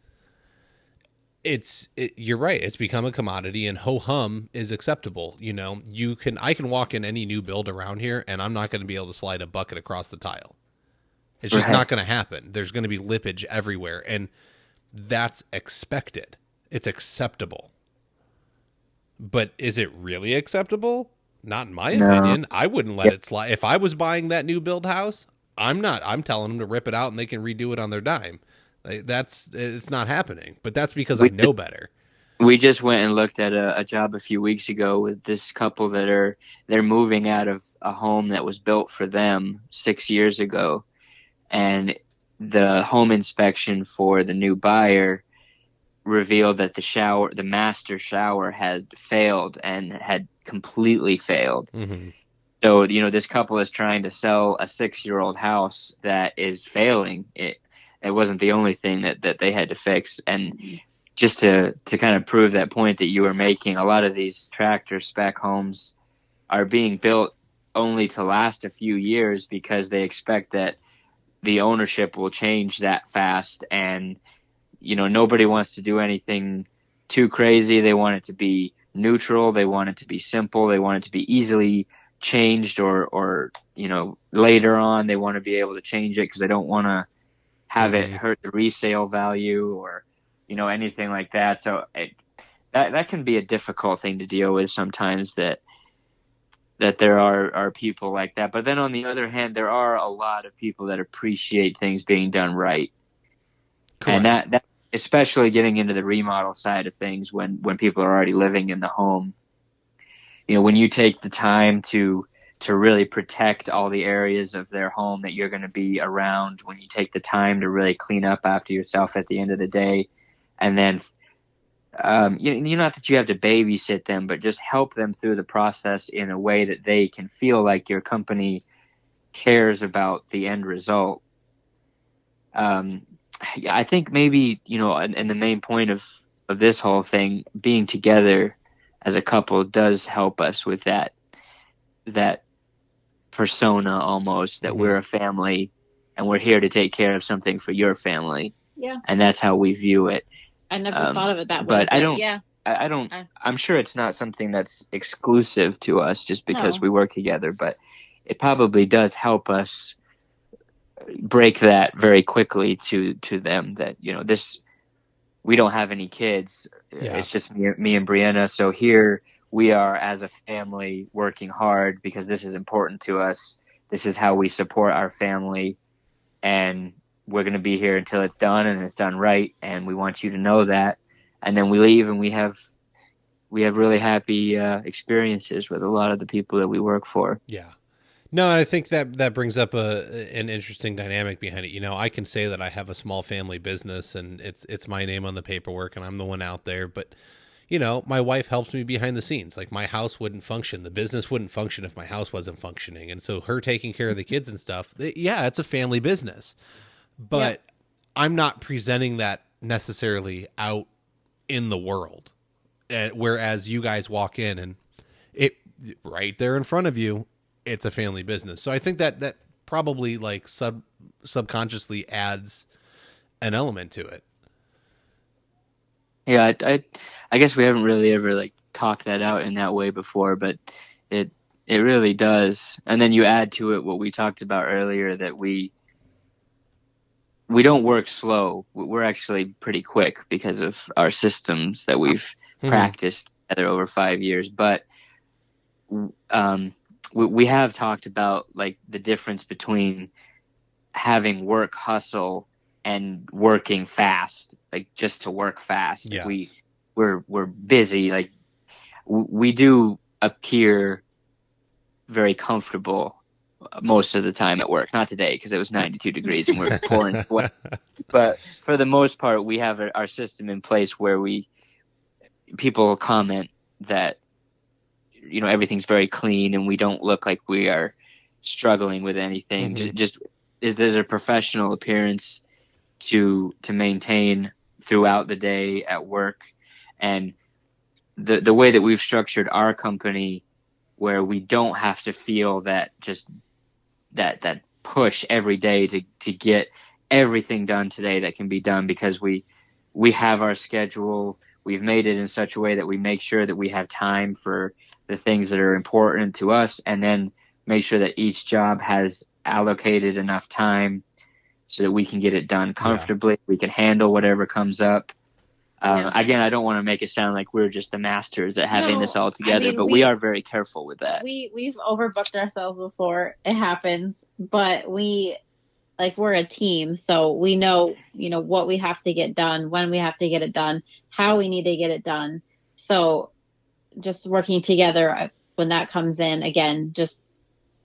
You're right. It's become a commodity, and ho-hum is acceptable. I can walk in any new build around here and I'm not going to be able to slide a bucket across the tile. It's just not going to happen. There's going to be lippage everywhere, and that's expected. It's acceptable. But is it really acceptable? Not in my opinion. I wouldn't let it slide. If I was buying that new build house, I'm telling them to rip it out and they can redo it on their dime. It's not happening, but that's because I know better. We just went and looked at a job a few weeks ago with this couple they're moving out of a home that was built for them 6 years ago. And the home inspection for the new buyer revealed that the master shower had failed and had completely failed. So, this couple is trying to sell a 6-year-old house that is failing. It wasn't the only thing that they had to fix. And just to kind of prove that point that you were making, a lot of these tractor spec homes are being built only to last a few years because they expect that the ownership will change that fast. And, nobody wants to do anything too crazy. They want it to be neutral. They want it to be simple. They want it to be easily changed or later on they want to be able to change it because they don't want to have it hurt the resale value or, anything like that. So that can be a difficult thing to deal with sometimes that there are people like that. But then on the other hand, there are a lot of people that appreciate things being done right. Correct. And that especially getting into the remodel side of things when people are already living in the home, when you take the time to really protect all the areas of their home that you're going to be around, when you take the time to really clean up after yourself at the end of the day, and then not that you have to babysit them, but just help them through the process in a way that they can feel like your company cares about the end result. I think maybe, and the main point of this whole thing, being together as a couple does help us with that persona almost, that we're a family and we're here to take care of something for your family. Yeah. And that's how we view it. I never thought of it that way. But I don't, I'm sure it's not something that's exclusive to us just because we work together, but it probably does help us break that very quickly to them that, we don't have any kids. Yeah. It's just me and Breanna. So here we are as a family working hard because this is important to us. This is how we support our family, and we're going to be here until it's done and it's done right. And we want you to know that. And then we leave and we have really happy experiences with a lot of the people that we work for. Yeah. No, and I think that brings up an interesting dynamic behind it. I can say that I have a small family business and it's my name on the paperwork and I'm the one out there, but my wife helps me behind the scenes. Like my house wouldn't function, the business wouldn't function if my house wasn't functioning. And so her taking care of the kids and stuff, yeah, it's a family business. But Yep. I'm not presenting that necessarily out in the world. Whereas you guys walk in and it right there in front of you, it's a family business. So I think that probably like subconsciously adds an element to it. Yeah, I guess we haven't really ever like talked that out in that way before, but it really does. And then you add to it what we talked about earlier, that we don't work slow. We're actually pretty quick because of our systems that we've practiced together over 5 years. But we have talked about like the difference between having work hustle and working fast, like just to work fast. Yes. We're busy. Like we do appear very comfortable most of the time at work. Not today because it was 92 degrees and we're pouring sweat. But for the most part, we have our system in place where people comment that everything's very clean and we don't look like we are struggling with anything. Just there's a professional appearance to maintain throughout the day at work. And the way that we've structured our company, where we don't have to feel that just that push every day to get everything done today that can be done, because we have our schedule. We've made it in such a way that we make sure that we have time for the things that are important to us, and then make sure that each job has allocated enough time so that we can get it done comfortably. Yeah. We can handle whatever comes up. Again, I don't want to make it sound like we're just the masters at having this all together, but we are very careful with that. We've overbooked ourselves before. It happens, but we're a team, so we know, what we have to get done, when we have to get it done, how we need to get it done. So just working together when that comes in, again, just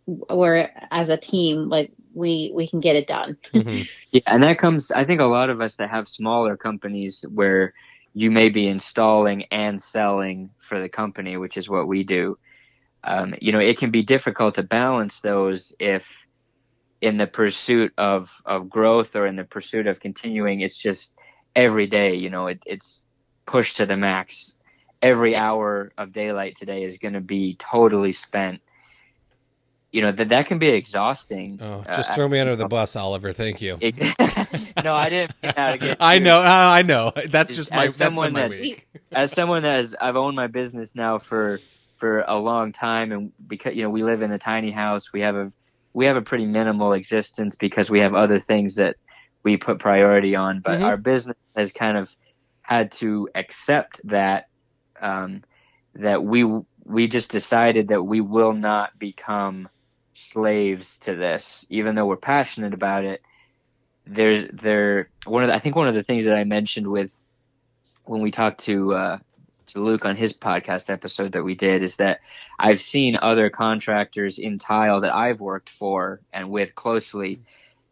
we're as a team, like we can get it done. Yeah, and that comes, I think a lot of us that have smaller companies where you may be installing and selling for the company, which is what we do. It can be difficult to balance those if in the pursuit of growth or in the pursuit of continuing, it's just every day, it's pushed to the max. Every hour of daylight today is going to be totally spent. That can be exhausting. Oh, just throw me under the bus, Oliver. Thank you. No, I didn't mean that again. I know. That's just my week. As someone I've owned my business now for a long time, and because we live in a tiny house, we have a pretty minimal existence because we have other things that we put priority on. But our business has kind of had to accept that that we just decided that we will not become slaves to this, even though we're passionate about it. I think one of the things that I mentioned when we talked to Luke on his podcast episode that we did is that I've seen other contractors in tile that I've worked for and with closely.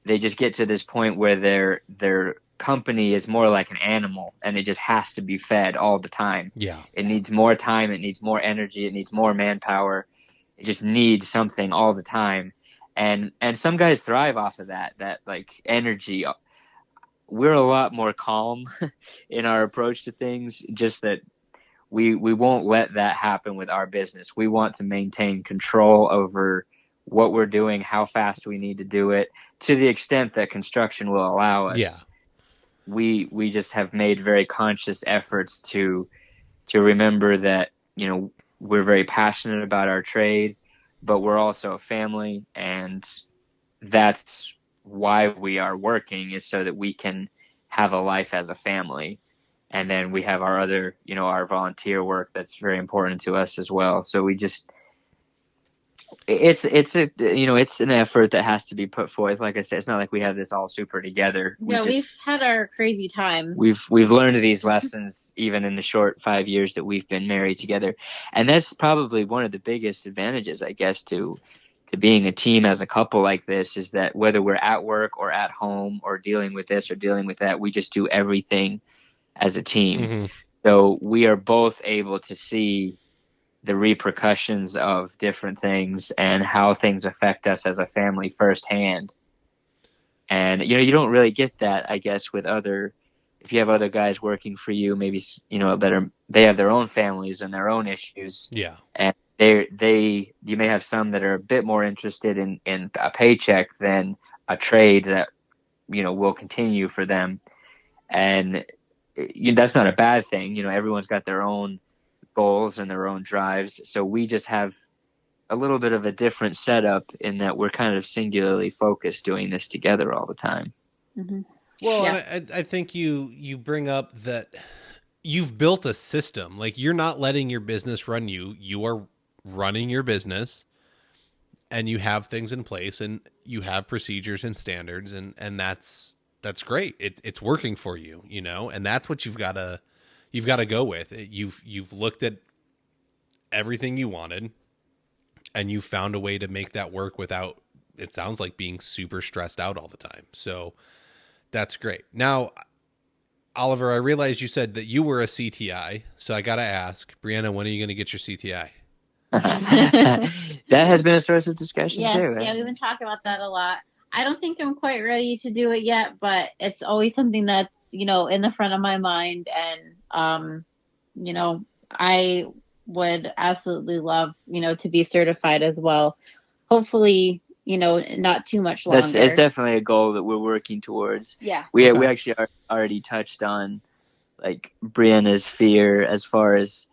They just get to this point where their company is more like an animal and it just has to be fed all the time. Yeah. It needs more time. It needs more energy. It needs more manpower. It just needs something all the time. And some guys thrive off of that like energy. We're a lot more calm in our approach to things, just that we won't let that happen with our business. We want to maintain control over what we're doing, how fast we need to do it, to the extent that construction will allow us. Yeah. We just have made very conscious efforts to remember that, we're very passionate about our trade, but we're also a family, and that's why we are working, is so that we can have a life as a family. And then we have our other, our volunteer work that's very important to us as well. So we just, it's an effort that has to be put forth. Like I said, it's not like we have this all super together. We've had our crazy times. We've learned these lessons even in the short 5 years that we've been married together. And that's probably one of the biggest advantages, I guess, to to being a team as a couple like this is that whether we're at work or at home or dealing with this or dealing with that, we just do everything as a team. Mm-hmm. So we are both able to see the repercussions of different things and how things affect us as a family firsthand. And, you don't really get that, I guess, with if you have other guys working for you, maybe, they have their own families and their own issues. Yeah. And you may have some that are a bit more interested in a paycheck than a trade that, will continue for them. And that's not a bad thing. Everyone's got their own goals and their own drives. So we just have a little bit of a different setup in that we're kind of singularly focused doing this together all the time. Mm-hmm. Well, Yeah. and I think you bring up that you've built a system. Like, you're not letting your business run you. You are running your business, and you have things in place, and you have procedures and standards, and that's great. It's working for you, and that's what you've got to go with. You've looked at everything you wanted, and you found a way to make that work without, it sounds like, being super stressed out all the time. So that's great. Now, Oliver, I realized you said that you were a CTI, so I got to ask, Breanna, when are you going to get your CTI? That has been a source of discussion too. Right? Yeah, we've been talking about that a lot. I don't think I'm quite ready to do it yet, but it's always something that's, in the front of my mind. And, I would absolutely love, to be certified as well. Hopefully, not too much longer. It's definitely a goal that we're working towards. Yeah. We actually already touched on like Brianna's fear as far as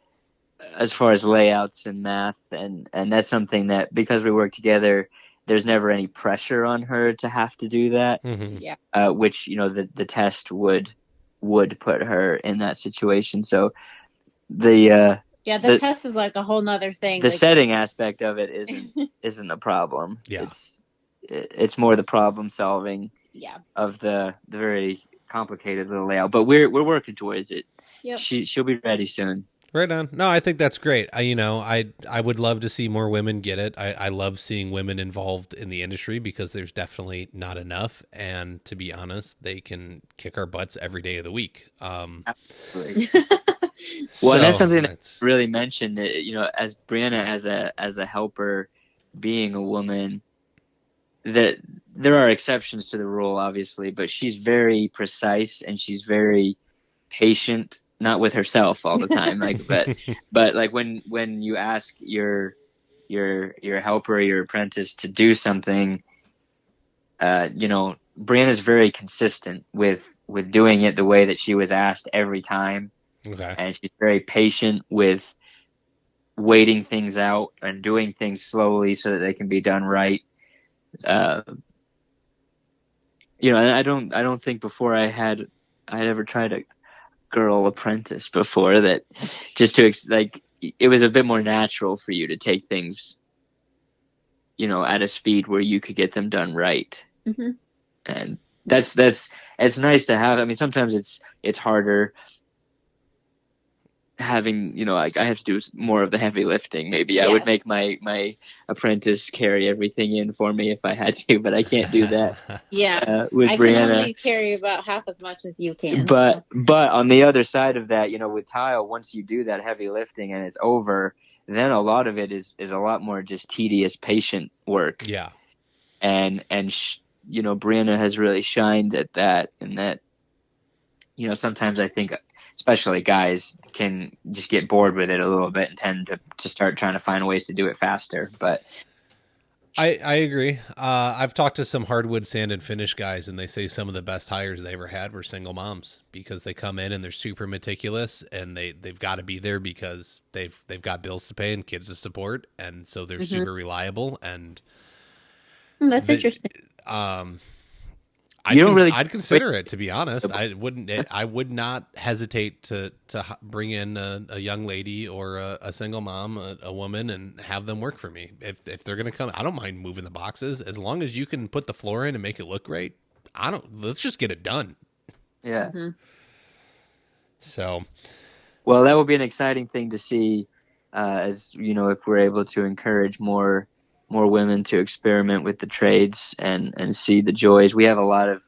layouts and math, and that's something that, because we work together, there's never any pressure on her to have to do that. Mm-hmm. Yeah. Which the test would put her in that situation. So the test is like a whole nother thing. The setting aspect of it isn't a problem. Yeah. It's more the problem solving. Yeah. Of the very complicated little layout, but we're working towards it. Yep. She'll be ready soon. Right on. No, I think that's great. I would love to see more women get it. I love seeing women involved in the industry because there's definitely not enough. And to be honest, they can kick our butts every day of the week. Absolutely. Well, that's something that's really mentioned. As Breanna, as a helper, being a woman, that there are exceptions to the rule, obviously, but she's very precise and she's very patient. Not with herself all the time, but like when you ask your helper, your apprentice to do something, Brianna's very consistent with doing it the way that she was asked every time. Okay. And she's very patient with waiting things out and doing things slowly so that they can be done right. And I don't think before I had ever tried a girl apprentice before that, just to it was a bit more natural for you to take things, at a speed where you could get them done right. Mm-hmm. And that's it's nice to have. I mean, sometimes it's harder having, I have to do more of the heavy lifting. Maybe yeah. I would make my apprentice carry everything in for me if I had to, but I can't do that. Yeah. With I Breanna. can only carry about half as much as you can. But on the other side of that, with tile, once you do that heavy lifting and it's over, then a lot of it is a lot more just tedious, patient work. Yeah. And Breanna has really shined at that, and that, sometimes I think, especially guys, can just get bored with it a little bit and tend to start trying to find ways to do it faster. But I agree. I've talked to some hardwood sand and finish guys, and they say some of the best hires they ever had were single moms, because they come in and they're super meticulous, and they've got to be there because they've got bills to pay and kids to support, and so they're super reliable. And that's interesting. I'd consider it, to be honest. I would not hesitate to bring in a young lady or a single mom, a woman, and have them work for me. If they're going to come, I don't mind moving the boxes as long as you can put the floor in and make it look great. Let's just get it done. Yeah. Mm-hmm. So, well, that will be an exciting thing to see, as if we're able to encourage more more women to experiment with the trades and see the joys. We have a lot of,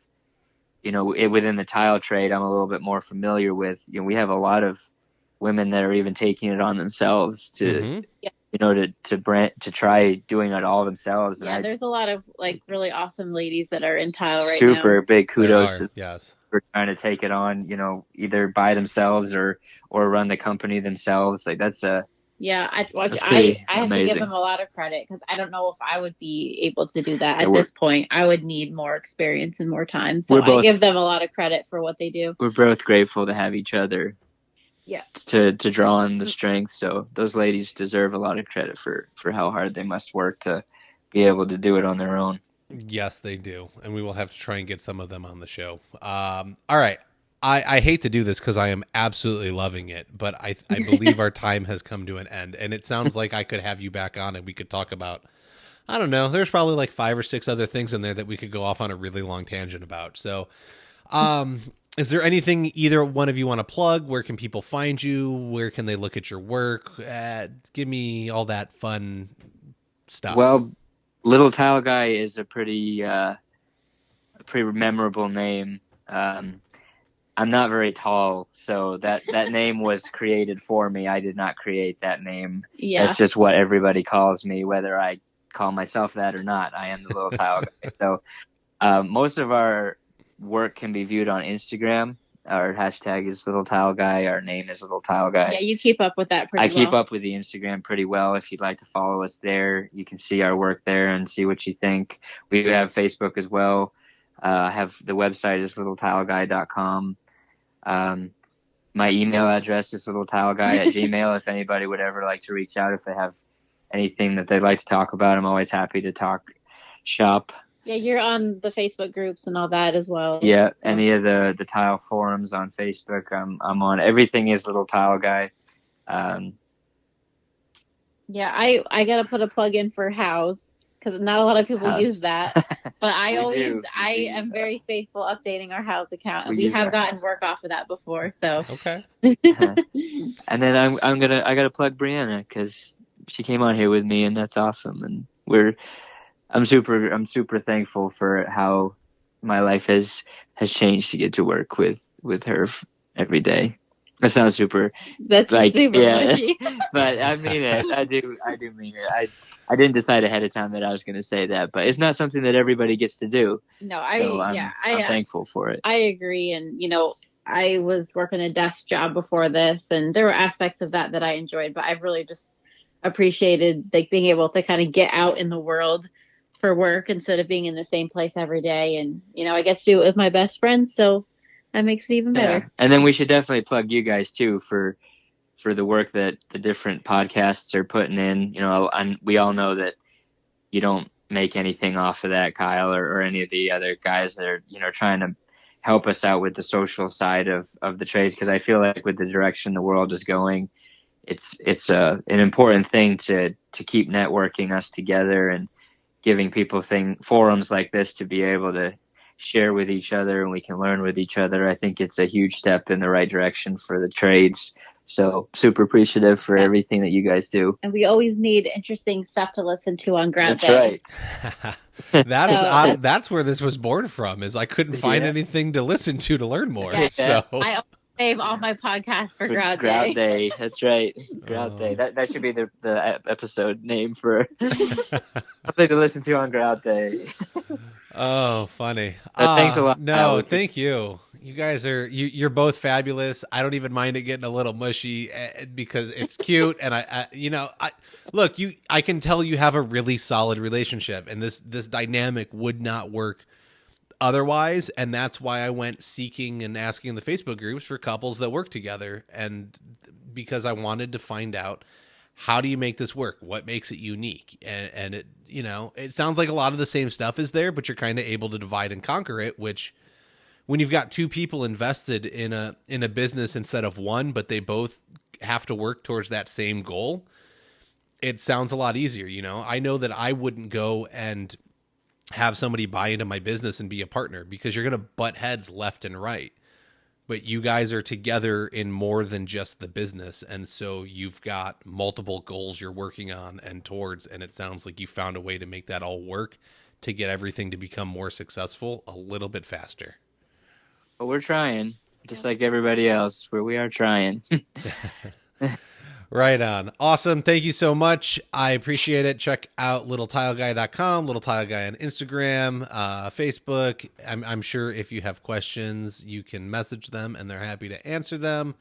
within the tile trade, I'm a little bit more familiar with, we have a lot of women that are even taking it on themselves to, to try doing it all themselves. Yeah, there's a lot of like really awesome ladies that are in tile right now. now. Super big kudos yes, for trying to take it on, either by themselves or run the company themselves. Like that's I have to give them a lot of credit because I don't know if I would be able to do that at this point. I would need more experience and more time. So I give them a lot of credit for what they do. We're both grateful to have each other. Yeah. To draw on the strength. So those ladies deserve a lot of credit for how hard they must work to be able to do it on their own. Yes, they do. And we will have to try and get some of them on the show. All right. I hate to do this because I am absolutely loving it, but I believe our time has come to an end. And it sounds like I could have you back on and we could talk about, I don't know, there's probably like 5 or 6 other things in there that we could go off on a really long tangent about. So, is there anything either one of you want to plug? Where can people find you? Where can they look at your work? Give me all that fun stuff. Well, Little Tile Guy is a pretty memorable name. I'm not very tall, so that name was created for me. I did not create that name. Yeah. That's just what everybody calls me, whether I call myself that or not. I am the Little Tile Guy. So most of our work can be viewed on Instagram. Our hashtag is Little Tile Guy. Our name is Little Tile Guy. Yeah, you keep up with that pretty well. I keep up with the Instagram pretty well. If you'd like to follow us there, you can see our work there and see what you think. We have Facebook as well. Have the website is littletileguy.com. My email address is littletileguy@gmail. If anybody would ever like to reach out, if they have anything that they'd like to talk about, I'm always happy to talk shop. Yeah, you're on the Facebook groups and all that as well. Yeah, so. Any of the tile forums on Facebook, I'm on. Everything is Little Tile Guy. Yeah, I gotta put a plug in for House because not a lot of people use that. But I am very faithful updating our House account, and we have gotten work off of that before. So okay. And then I gotta plug Breanna because she came on here with me, and that's awesome. And I'm super thankful for how my life has changed to get to work with her every day. That sounds super. That's like, super yeah, but I mean it. I do mean it. I didn't decide ahead of time that I was going to say that, but it's not something that everybody gets to do. No, I'm thankful for it. I agree, and I was working a desk job before this, and there were aspects of that I enjoyed, but I've really just appreciated like being able to kind of get out in the world for work instead of being in the same place every day. And, I get to do it with my best friend. So that makes it even better. Yeah. And then we should definitely plug you guys too for the work that the different podcasts are putting in, and we all know that you don't make anything off of that, Kyle, or any of the other guys that are, trying to help us out with the social side of the trades. Cause I feel like with the direction the world is going, it's an important thing to keep networking us together and giving people forums like this to be able to share with each other and we can learn with each other. I think it's a huge step in the right direction for the trades. So super appreciative for everything that you guys do. And we always need interesting stuff to listen to on Grout Day. That's right. That's where this was born from, is I couldn't find anything to listen to learn more. Yeah. So I save all my podcasts for Grout Day. That's right. Grout Day. That should be the episode name for something to listen to on Grout Day. Oh, funny. Thanks a lot. No, thank you. You guys you're both fabulous. I don't even mind it getting a little mushy because it's cute. And I can tell you have a really solid relationship, and this dynamic would not work otherwise. And that's why I went seeking and asking in the Facebook groups for couples that work together. And because I wanted to find out, how do you make this work? What makes it unique? And it, it sounds like a lot of the same stuff is there, but you're kind of able to divide and conquer it, which when you've got 2 people invested in a business instead of one, but they both have to work towards that same goal, it sounds a lot easier. I know that I wouldn't go and have somebody buy into my business and be a partner because you're going to butt heads left and right. but you guys are together in more than just the business. And so you've got multiple goals you're working on and towards. And it sounds like you found a way to make that all work to get everything to become more successful a little bit faster. But we're trying, just like everybody else, where we are trying. Right on. Awesome. Thank you so much. I appreciate it. Check out littletileguy.com, Little Tile Guy on Instagram, Facebook. I'm sure if you have questions, you can message them and they're happy to answer them.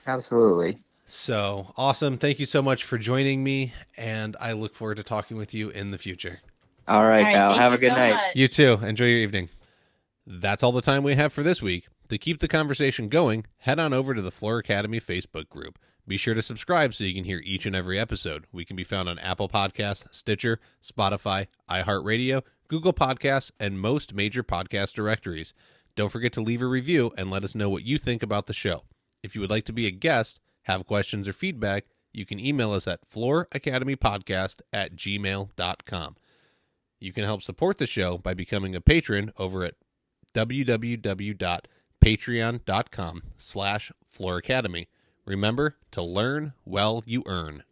Absolutely. So awesome. Thank you so much for joining me, and I look forward to talking with you in the future. All right, pal. Have a good night. Much. You too. Enjoy your evening. That's all the time we have for this week. To keep the conversation going, head on over to the Floor Academy Facebook group. Be sure to subscribe so you can hear each and every episode. We can be found on Apple Podcasts, Stitcher, Spotify, iHeartRadio, Google Podcasts, and most major podcast directories. Don't forget to leave a review and let us know what you think about the show. If you would like to be a guest, have questions or feedback, you can email us at flooracademypodcast@gmail.com. You can help support the show by becoming a patron over at www.patreon.com/flooracademy. Remember to learn while you earn.